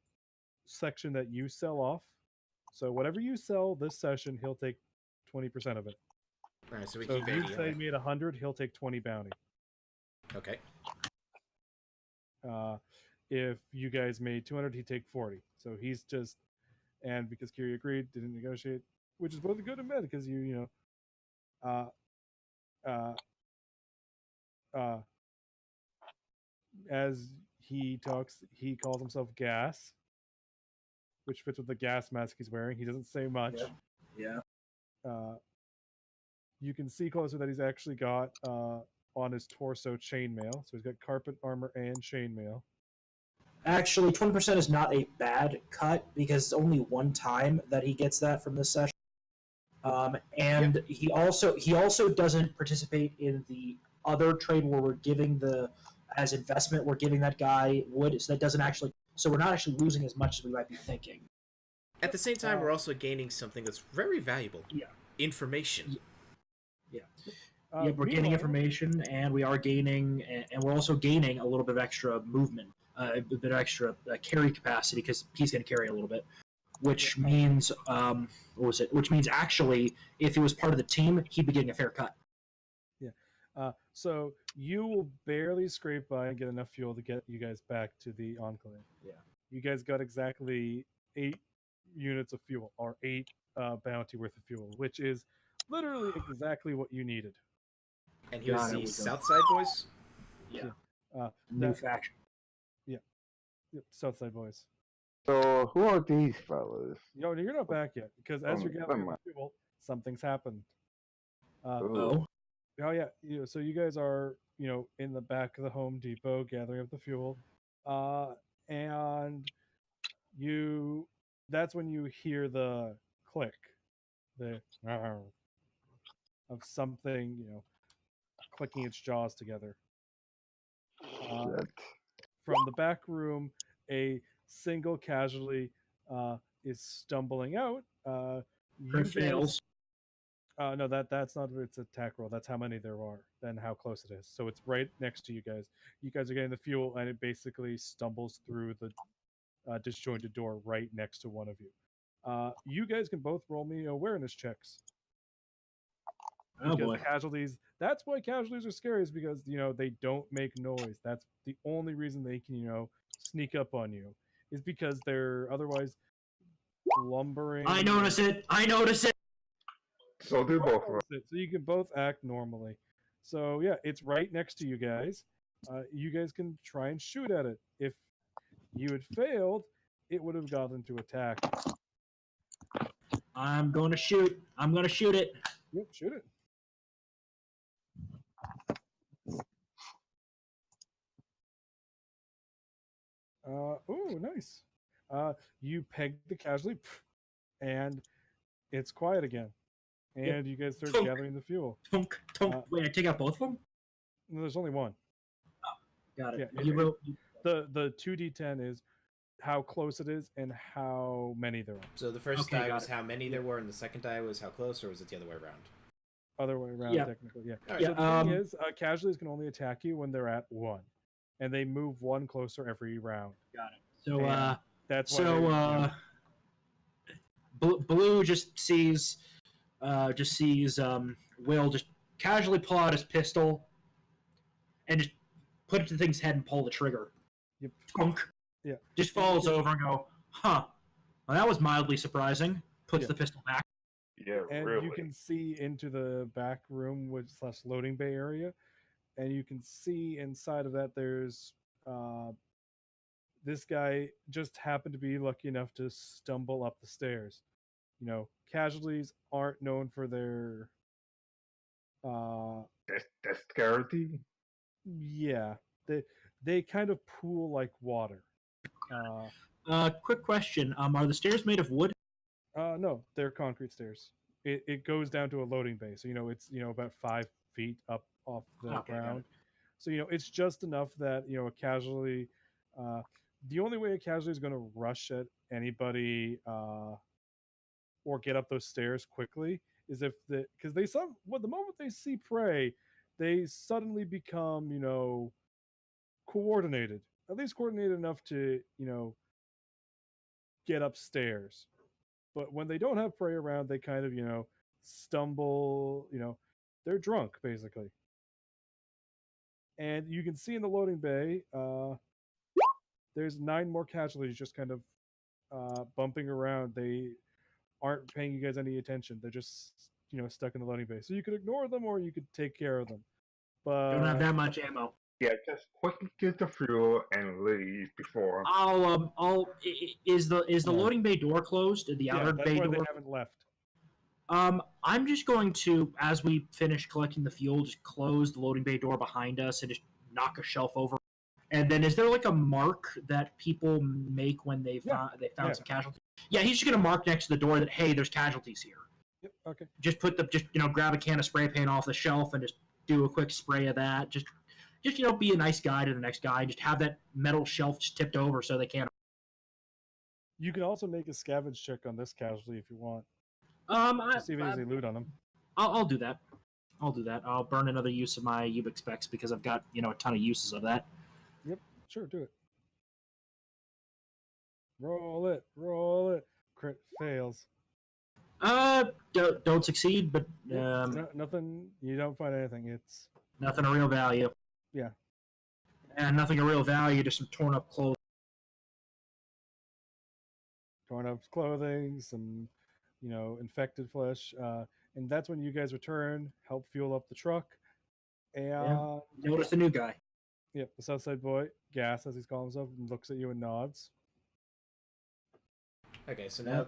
section that you sell off. So whatever you sell this session, he'll take 20% of it. All right, so we So keep if 80. you say made 100, he'll take 20 bounty. Okay. If you guys made 200, he'd take 40. So he's just... And because Kiri agreed, didn't negotiate, which is both good and bad, because as he talks, he calls himself Gas, which fits with the gas mask he's wearing. He doesn't say much. Yeah. You can see closer that he's actually got on his torso chainmail. So he's got carpet armor and chainmail. Actually, 20% is not a bad cut, because it's only one time that he gets that from this session. And he also doesn't participate in the other trade where we're giving as investment, we're giving that guy wood, so that doesn't actually... So we're not actually losing as much as we might be thinking. At the same time, we're also gaining something that's very valuable. Yeah. Information. Yeah. We're gaining information, and we are gaining, and we're also gaining a little bit of extra movement, a bit of extra carry capacity, because he's going to carry a little bit, which means, Which means actually, if he was part of the team, he'd be getting a fair cut. Yeah. So you will barely scrape by and get enough fuel to get you guys back to the Enclave. Yeah. You guys got exactly 8 units of fuel, or 8 bounty worth of fuel, which is literally exactly what you needed. And here's the Southside Boys? Yeah. Yeah. New faction. Yep, Southside Boys. So who are these fellas? Yo, you're not back yet because as you're never gathering mind. the fuel, something's happened. Oh, Oh yeah, so you guys are in the back of the Home Depot gathering up the fuel, and that's when you hear the click, the of something clicking its jaws together. Shit. From the back room, a single casualty is stumbling out. You crit guys, fails. no, that's not its attack roll. That's how many there are, then how close it is. So it's right next to you guys. You guys are getting the fuel, and it basically stumbles through the disjointed door right next to one of you. You guys can both roll me awareness checks. Oh Because boy. casualties, that's why casualties are scary, is because they don't make noise. That's the only reason they can sneak up on you, is because they're otherwise lumbering. I notice it. I notice it. So do both of us. So you can both act normally. So yeah, it's right next to you guys. You guys can try and shoot at it. If you had failed, it would have gotten to attack. I'm going to shoot. I'm going to shoot it. Yep, shoot it. Oh, nice. You peg the casualty, and it's quiet again. And you guys start Tunk. gathering the fuel. Tunk, tunk. Wait, I take out both of them? No, there's only one. Got it. Yeah, You wrote. The 2d10 is how close it is and how many there are. So the first Okay, die got was it. how many there were, and the second die was how close, or was it the other way around? Other way around, Yeah. technically, yeah. All right. Yeah, So the thing is, casualties can only attack you when they're at 1. And they move 1 closer every round. Got it. So, And that's why so Blue just sees Will just casually pull out his pistol and just put it to the thing's head and pull the trigger. Yep. Tunk. Yeah. Just falls over and go, huh. Well, that was mildly surprising. Puts Yeah. the pistol back. Yeah, And really. you can see into the back room with / loading bay area, and you can see inside of that there's this guy just happened to be lucky enough to stumble up the stairs. Casualties aren't known for their Dexterity? yeah, they kind of pool like water. Quick question. Are the stairs made of wood? No, they're concrete stairs. It goes down to a loading bay, so it's about 5 feet up off the Okay, got ground. it. So it's just enough that a casualty. The only way a casualty is going to rush at anybody or get up those stairs quickly is if because the moment they see prey, they suddenly become coordinated, at least coordinated enough to get upstairs. But when they don't have prey around, they kind of stumble. They're drunk basically. And you can see in the loading bay, there's 9 more casualties just kind of bumping around. They aren't paying you guys any attention. They're just stuck in the loading bay. So you could ignore them or you could take care of them. But Don't have that much ammo. Yeah, just quickly get the fuel and leave before. Is the Yeah. loading bay door closed? The yeah, outer that's bay why door? they haven't left. I'm just going to, as we finish collecting the fuel, just close the loading bay door behind us and just knock a shelf over. And then, is there like a mark that people make when they found Yeah. some casualties? Yeah, he's just gonna mark next to the door that, hey, there's casualties here. Yep. Okay. Just grab a can of spray paint off the shelf and just do a quick spray of that. Just be a nice guy to the next guy. Just have that metal shelf just tipped over so they can't. You can also make a scavenge check on this casualty if you want. To See if there's any loot on them. I'll do that. I'll burn another use of my Ubix specs because I've got a ton of uses of that. Yep. Sure. Do it. Roll it. Crit fails. Don't succeed, but Nothing. You don't find anything. It's nothing of real value. Yeah. And nothing of real value, just some torn up clothes. torn up clothing, some infected flesh, and that's when you guys return, help fuel up the truck, and Notice the new guy. yep, the Southside boy, Gas as he's calling himself, looks at you and nods. Okay, so now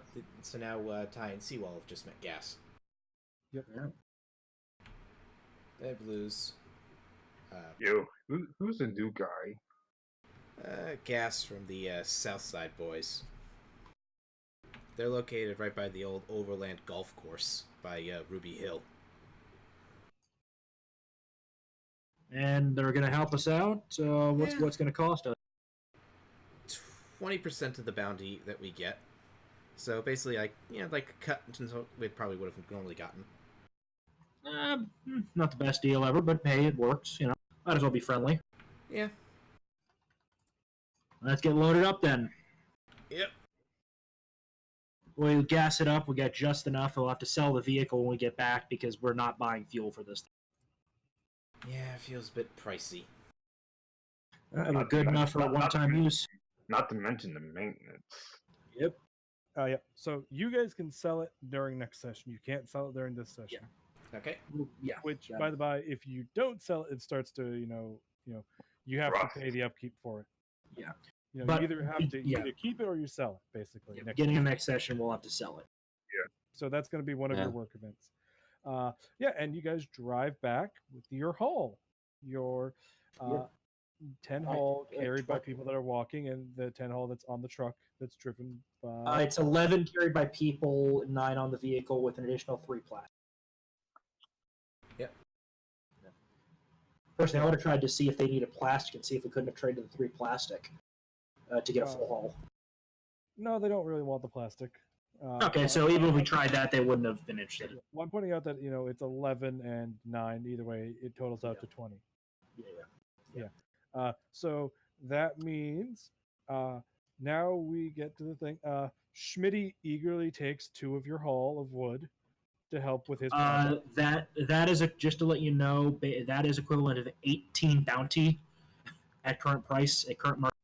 Ty and Seawall have just met Gas. Yep. Yeah. They have Blues. Yo, who's the new guy? Gas from the Southside Boys. They're located right by the old Overland Golf Course by Ruby Hill. And they're going to help us out. What's going to cost us? 20% of the bounty that we get. So basically, like a cut until we probably would have normally gotten. Not the best deal ever, but hey, it works. Might as well be friendly. Yeah. Let's get loaded up then. Yep. We'll gas it up. We got just enough. We'll have to sell the vehicle when we get back because we're not buying fuel for this. Yeah, it feels a bit pricey. But good enough for a one-time use. Not to mention the maintenance. Yep. Yeah. So you guys can sell it during next session. You can't sell it during this session. Okay. Yeah. Which, by the by, if you don't sell it, it starts to you have Rough. to pay the upkeep for it. Yeah. You either have to either keep it or you sell it, basically. Yeah, beginning of next session, we'll have to sell it. So that's going to be one of your work events. And you guys drive back with your hull, your 10 hull carried by people that are walking, and the 10 hull that's on the truck that's driven by. It's 11 carried by people, 9 on the vehicle with an additional 3 plastic. Yep. Personally, I would have tried to see if they needed plastic and see if we couldn't have traded the 3 plastic to get a full hull. No, they don't really want the plastic. Okay, so even if we tried that, they wouldn't have been interested. Well, I'm pointing out that it's 11 and 9. Either way, it totals out to 20. Yeah. So that means now we get to the thing. Schmitty eagerly takes 2 of your hull of wood to help with his project. That is just to let you know, that is equivalent of 18 bounty at current price, at current market.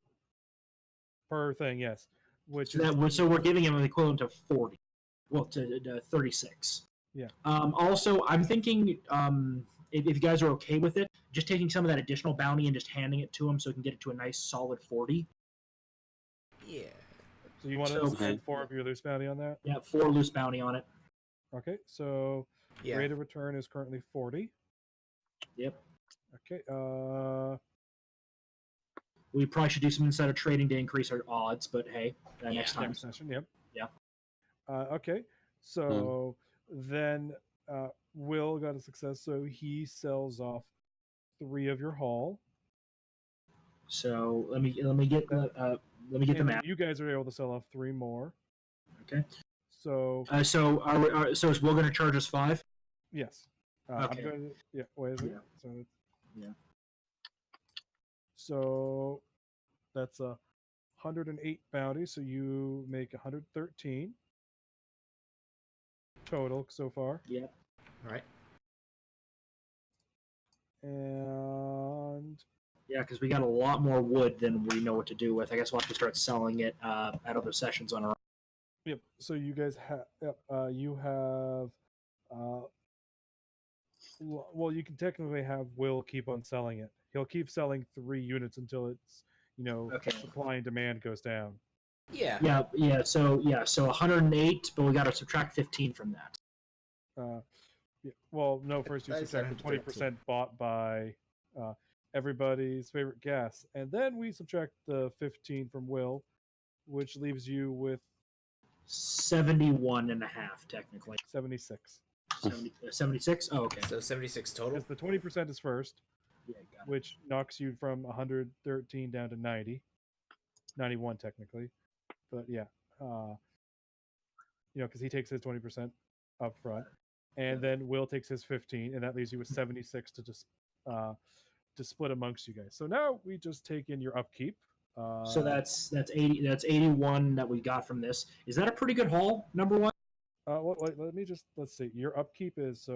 Per thing, yes. So we're giving him an equivalent of 40. Well, to 36. Yeah. Also, I'm thinking, if you guys are okay with it, just taking some of that additional bounty and just handing it to him so we can get it to a nice solid 40. Yeah. So you want to spend 4 of your loose bounty on that? Yeah, 4 loose bounty on it. Okay, so rate of return is currently 40. Yep. Okay. We probably should do some insider trading to increase our odds, but hey, next time. Next session, yep. Yeah. Okay, so then Will got a success, so he sells off 3 of your haul. So let me get the map. You guys are able to sell off 3 more. Okay. So so is Will going to charge us 5? Yes. Okay. I'm going to, wait a second. Yeah. So that's 108 bounty. So you make 113 total so far. Yeah. All right. And yeah, because we got a lot more wood than we know what to do with. I guess we'll have to start selling it at other sessions on our own. Yep. So you guys have you have well, you can technically have Will keep on selling it. He'll keep selling 3 units until it's supply and demand goes down. Yeah. Yeah. So 108, but we got to subtract 15 from that. Well, no. First, you subtract the 20% bought by everybody's favorite gas, and then we subtract the 15 from Will, which leaves you with 71 and a half, technically. 76. 76? Oh, okay. So 76 total? Because the 20% is first, Yeah, got it. which knocks you from 113 down to 90. 91, technically. But yeah. Because he takes his 20% up front. And then Will takes his 15, and that leaves you with 76 to just to split amongst you guys. So now we just take in your upkeep. So that's 80. That's 81 that we got from this. Is that a pretty good haul? Number 1. Let's see. Your upkeep is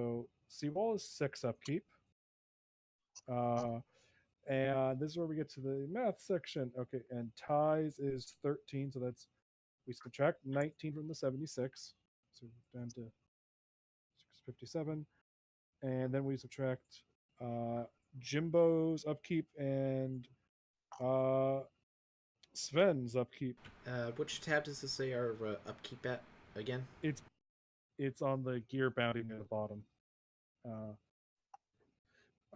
Seawall is 6 upkeep. And this is where we get to the math section. Okay, and Ties is 13, so that's we subtract 19 from the 76, so down to 657, and then we subtract Jimbo's upkeep and Sven's upkeep. Which tab does this say our upkeep at again? It's on the gear bounty near the bottom.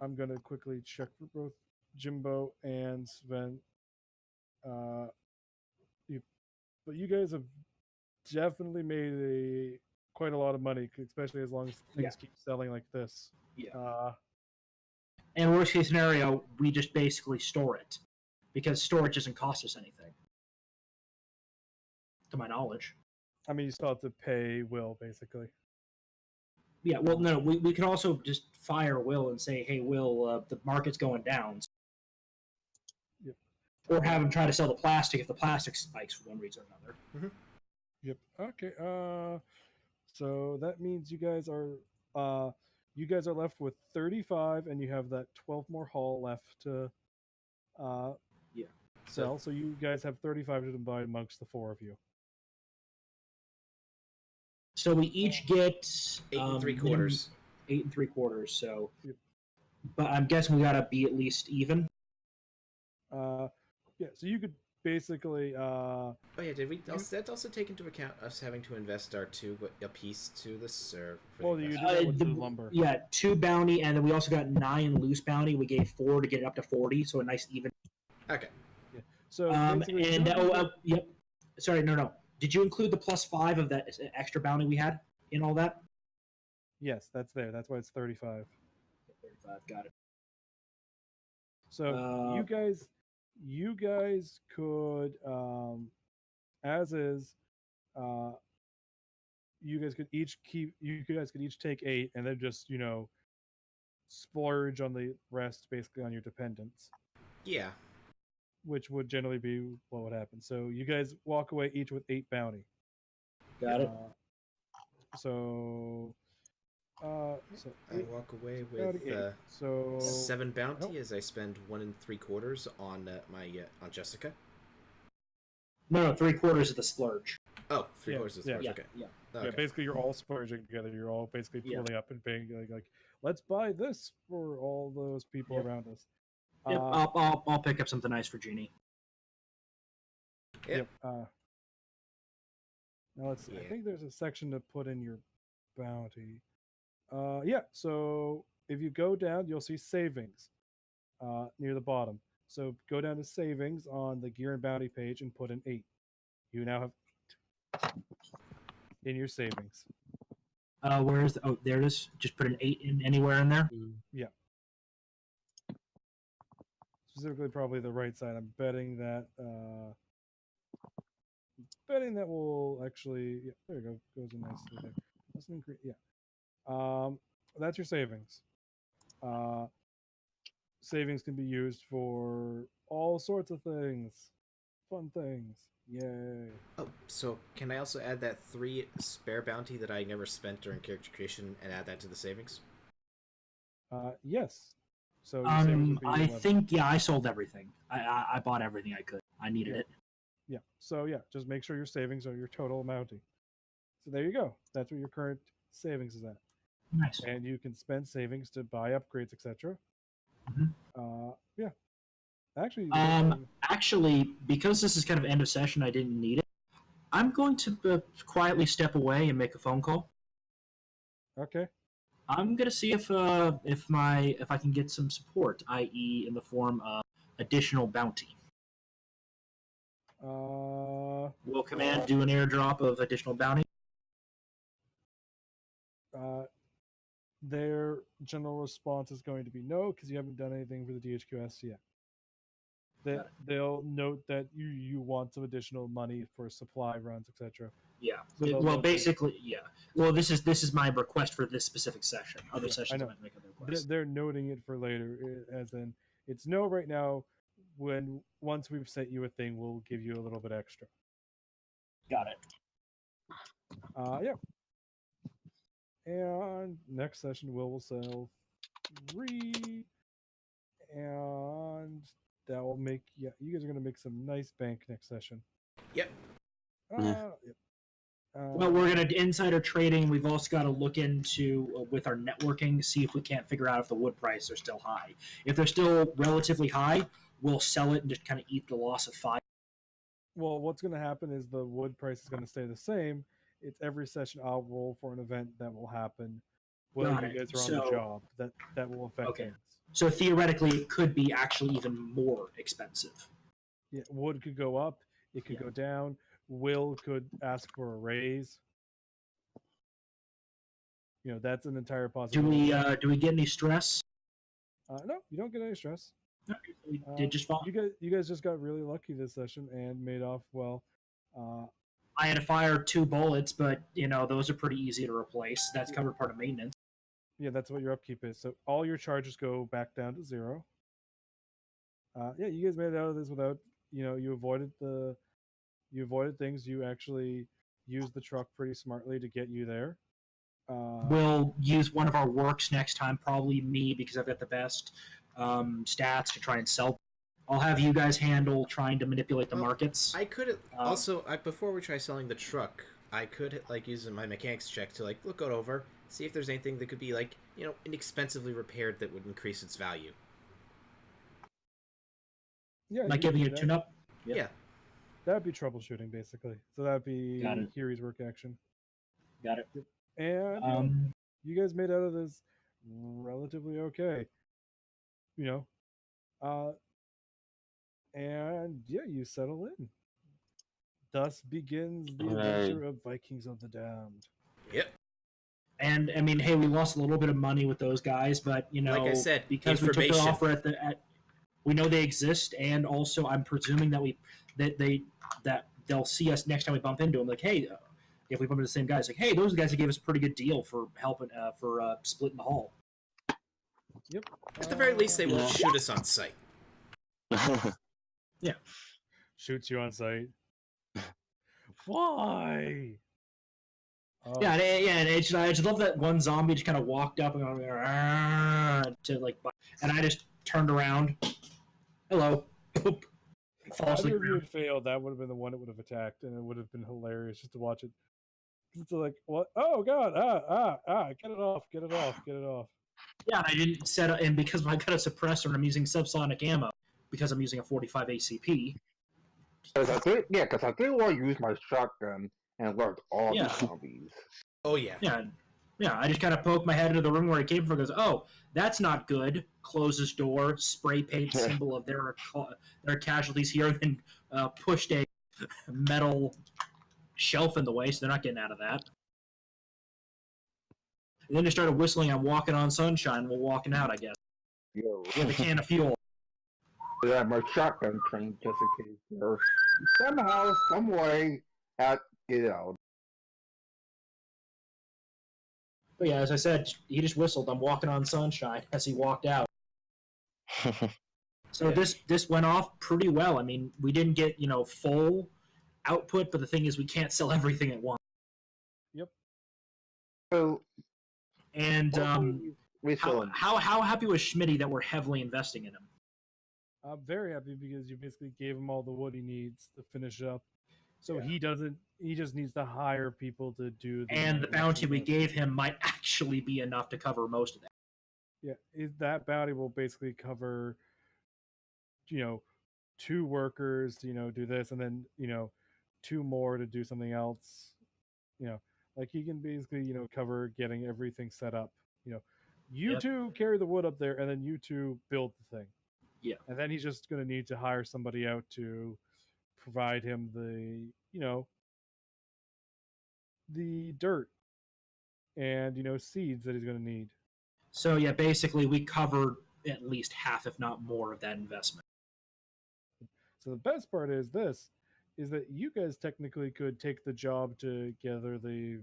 I'm gonna quickly check for both Jimbo and Sven. But you guys have definitely made quite a lot of money, especially as long as things keep selling like this. Yeah. And worst case scenario, we just basically store it because storage doesn't cost us anything, to my knowledge. I mean, you still have to pay Will, basically. Yeah, well, no, we can also just fire Will and say, hey, Will, the market's going down. Yep. Or have him try to sell the plastic if the plastic spikes for one reason or another. Mm-hmm. Yep. Okay. So that means you guys are left with 35, and you have that 12 more haul left to sell. So you guys have 35 to divide amongst the four of you. So we each get 8 3/4. 8 3/4. So, Yep. But I'm guessing we gotta be at least even. Yeah. So you could basically. Oh yeah, did we? That also take into account us having to invest our 2 apiece to this, or? Well, you did that with the lumber. Yeah, 2 bounty, and then we also got 9 loose bounty. We gave 4 to get it up to 40, so a nice even. Okay. Yeah. So. Yep. Sorry, no. Did you include the +5 of that extra bounty we had in all that? Yes, that's there. That's why it's 35. 35, got it. So you guys could, as is, you guys could each take 8, and then just splurge on the rest, basically on your dependents. Yeah. Which would generally be what would happen. So you guys walk away each with 8 bounty. Got it. So I walk away with 7 bounty as I spend 1 3/4 on on Jessica. No, 3/4 is the splurge. Oh, 3/4 is the splurge. Okay. Yeah. Okay. Yeah, basically you're all splurging together. You're all basically pulling up and paying like let's buy this for all those people around us. Yep, I'll pick up something nice for Jeannie. Yep. Now let's see. Yeah. I think there's a section to put in your bounty. So if you go down, you'll see savings near the bottom. So go down to savings on the gear and bounty page and put in 8. You now have 8 in your savings. Where is there it is. Just put an 8 in anywhere in there. Yeah. Specifically, probably the right side. I'm betting that. Will actually. Yeah, there you go. Goes in nicely there. That's an increase. Yeah. That's your savings. Savings can be used for all sorts of things, fun things. Yay! Oh, so can I also add that 3 spare bounty that I never spent during character creation and add that to the savings? Yes. So your savings would be I 11. think I sold everything. I bought everything I could. I needed it. Yeah. So just make sure your savings are your total bounty. So there you go. That's what your current savings is at. Nice. And you can spend savings to buy upgrades, etc. Yeah. Actually, because this is kind of end of session, I didn't need it. I'm going to quietly step away and make a phone call. Okay. I'm gonna see if I can get some support, i.e., in the form of additional bounty. Will Command do an airdrop of additional bounty? Their general response is going to be no, because you haven't done anything for the DHQS yet. They'll note that you want some additional money for supply runs, etc. Yeah. So basically, yeah. Well, this is my request for this specific session. Other sessions I might make other requests. They're noting it for later, as in it's no right now. Once we've sent you a thing, we'll give you a little bit extra. Got it. Yeah. And next session, will sell 3, and that will make you guys are gonna make some nice bank next session. Yep. Yep. Well, we're gonna insider trading. We've also got to look into with our networking, see if we can't figure out if the wood prices are still high. If they're still relatively high, we'll sell it and just kind of eat the loss of 5. Well, what's going to happen is the wood price is going to stay the same. It's every session I'll roll for an event that will happen while Got you it. guys are on the So- job. That will affect Okay. things. So theoretically, it could be actually even more expensive. Yeah, wood could go up. It could Yeah. go down. Will could ask for a raise. That's an entire Do possibility. we get any stress? No, you don't get any stress. We did just fine. You guys just got really lucky this session and made off well. I had to fire 2 bullets, but those are pretty easy to replace. That's covered part of maintenance. Yeah, that's what your upkeep is. So all your charges go back down to 0. Yeah, you guys made it out of this without, you avoided things. You actually used the truck pretty smartly to get you there. We'll use one of our works next time, probably me, because I've got the best stats to try and sell. I'll have you guys handle trying to manipulate the Well, markets. I could before we try selling the truck, I could use my mechanics check to look it over, see if there's anything that could be inexpensively repaired that would increase its value. Yeah, Am I you giving can you do a that. tune-up? Yeah. That'd be troubleshooting, basically. So that'd be Got it. Kiri's work action. Got it. And you guys made out of this relatively okay. And yeah, you settle in. Thus begins the adventure of Vikings of the Damned. Yep. And I mean, hey, we lost a little bit of money with those guys, but Like I said, because we took their information. offer we know they exist, and also I'm presuming that they'll see us next time we bump into them. Like, hey, if we bump into the same guys, like, hey, those guys that gave us a pretty good deal for helping for splitting the haul. Yep. At the very least, they will Yeah. shoot us on sight. Shoots you on sight. Why? Yeah, and I just love that one zombie just kind of walked up and and I just turned around. Hello. Falls to the Either of you ground. had failed, that would have been the one that would have attacked, and it would have been hilarious just to watch it. It's like, what? Oh god! Get it off! Get it off! Get it off! Yeah, and I didn't set up, and because I got a suppressor and I'm using subsonic ammo because I'm using a 45 ACP. Because I think I use my shotgun and learned all Yeah. the zombies. Oh yeah. Yeah, I just kind of poked my head into the room where it came from. Goes, oh, that's not good. Closes door, spray paint symbol of their casualties here, and then pushed a metal shelf in the way, so they're not getting out of that. And then they started whistling. I'm walking on sunshine. We're walking out, I guess, Yo. with a can of fuel. Yeah, my shotgun trained just in case. There. Somehow, some way, out. But yeah, as I said, he just whistled. I'm walking on sunshine as he walked out. So Yeah. this went off pretty well. I mean, we didn't get full output, but the thing is, we can't sell everything at once. So, And we still. how happy was Schmitty that we're heavily investing in him? I'm very happy because you basically gave him all the wood he needs to finish up. So Yeah. he just needs to hire people to do And the bounty we actual- gave him might actually be enough to cover most of that. Yeah, that bounty will basically cover, 2 workers to, do this, and then, 2 more to do something else. Like he can basically, cover getting everything set up. You Yep. 2 carry the wood up there, and then you 2 build the thing. Yeah. And then he's just going to need to hire somebody out to provide him the, the dirt and, seeds that he's going to need. So yeah, basically we covered at least half, if not more, of that investment. So the best part is that you guys technically could take the job to gather the,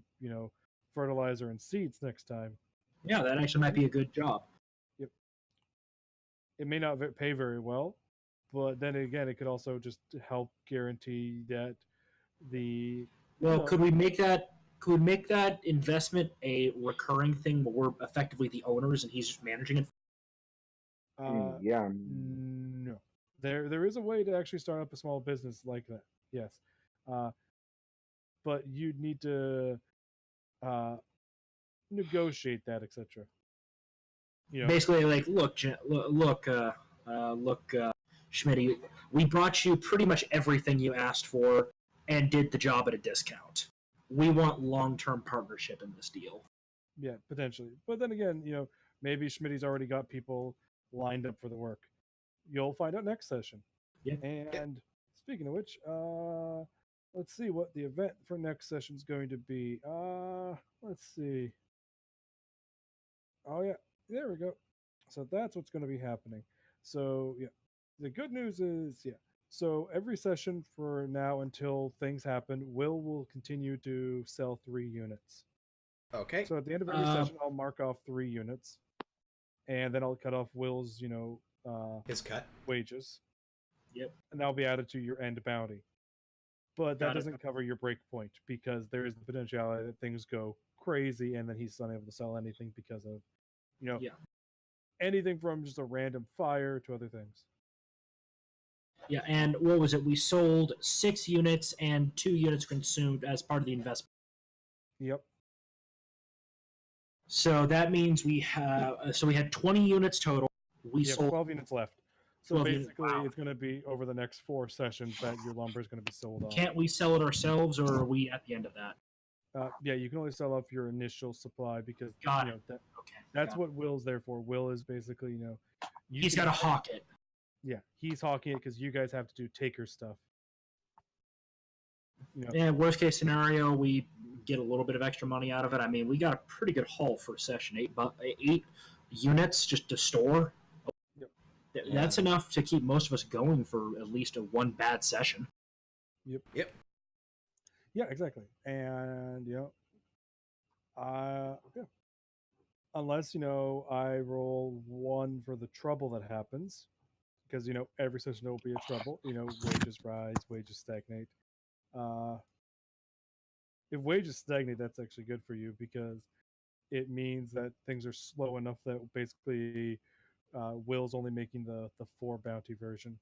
fertilizer and seeds next time. Yeah, that actually might be a good job. It may not pay very well, but then again, it could also just help guarantee that the Well, Well- could we make that investment a recurring thing where we're effectively the owners and he's just managing it? Yeah. No, there is a way to actually start up a small business like that. Yes, but you'd need to negotiate that, etc. Basically, like, look, Schmitty, we brought you pretty much everything you asked for and did the job at a discount. We want long-term partnership in this deal. Yeah, potentially. But then again, maybe Schmitty's already got people lined up for the work. You'll find out next session. Yeah. And speaking of which, let's see what the event for next session is going to be. Let's see. Oh yeah, there we go. So that's what's going to be happening. So yeah, the good news is So every session for now until things happen, will continue to sell 3 units. Okay. So at the end of every session, I'll mark off 3 units, and then I'll cut off Will's, his cut Yep. wages. And that'll be added to your end bounty. But that doesn't cover your break point, because there is the potentiality that things go crazy and then he's unable to sell anything because of, anything from just a random fire to other things. Yeah, and what was it? We sold 6 units and 2 units consumed as part of the investment. Yep. So that means we had 20 units total. We sold 12 units left. So 12 basically, units. Wow. it's going to be over the next 4 sessions that your lumber is going to be sold off. Can't we sell it ourselves, or are we at the end of that? Yeah, you can only sell off your initial supply because Okay. That's what Will's there for. Will is basically, he's got to hawk it. Yeah, he's hawking it because you guys have to do taker stuff. Yeah, worst case scenario, we get a little bit of extra money out of it. I mean, we got a pretty good haul for session 8 units just to store. Yep. That's enough to keep most of us going for at least one bad session. Yep. Yeah, exactly. And unless I roll 1 for the trouble that happens, because every session there will be a trouble. Wages rise, wages stagnate. If wages stagnate, that's actually good for you, because it means that things are slow enough that basically Will's only making the 4 bounty version.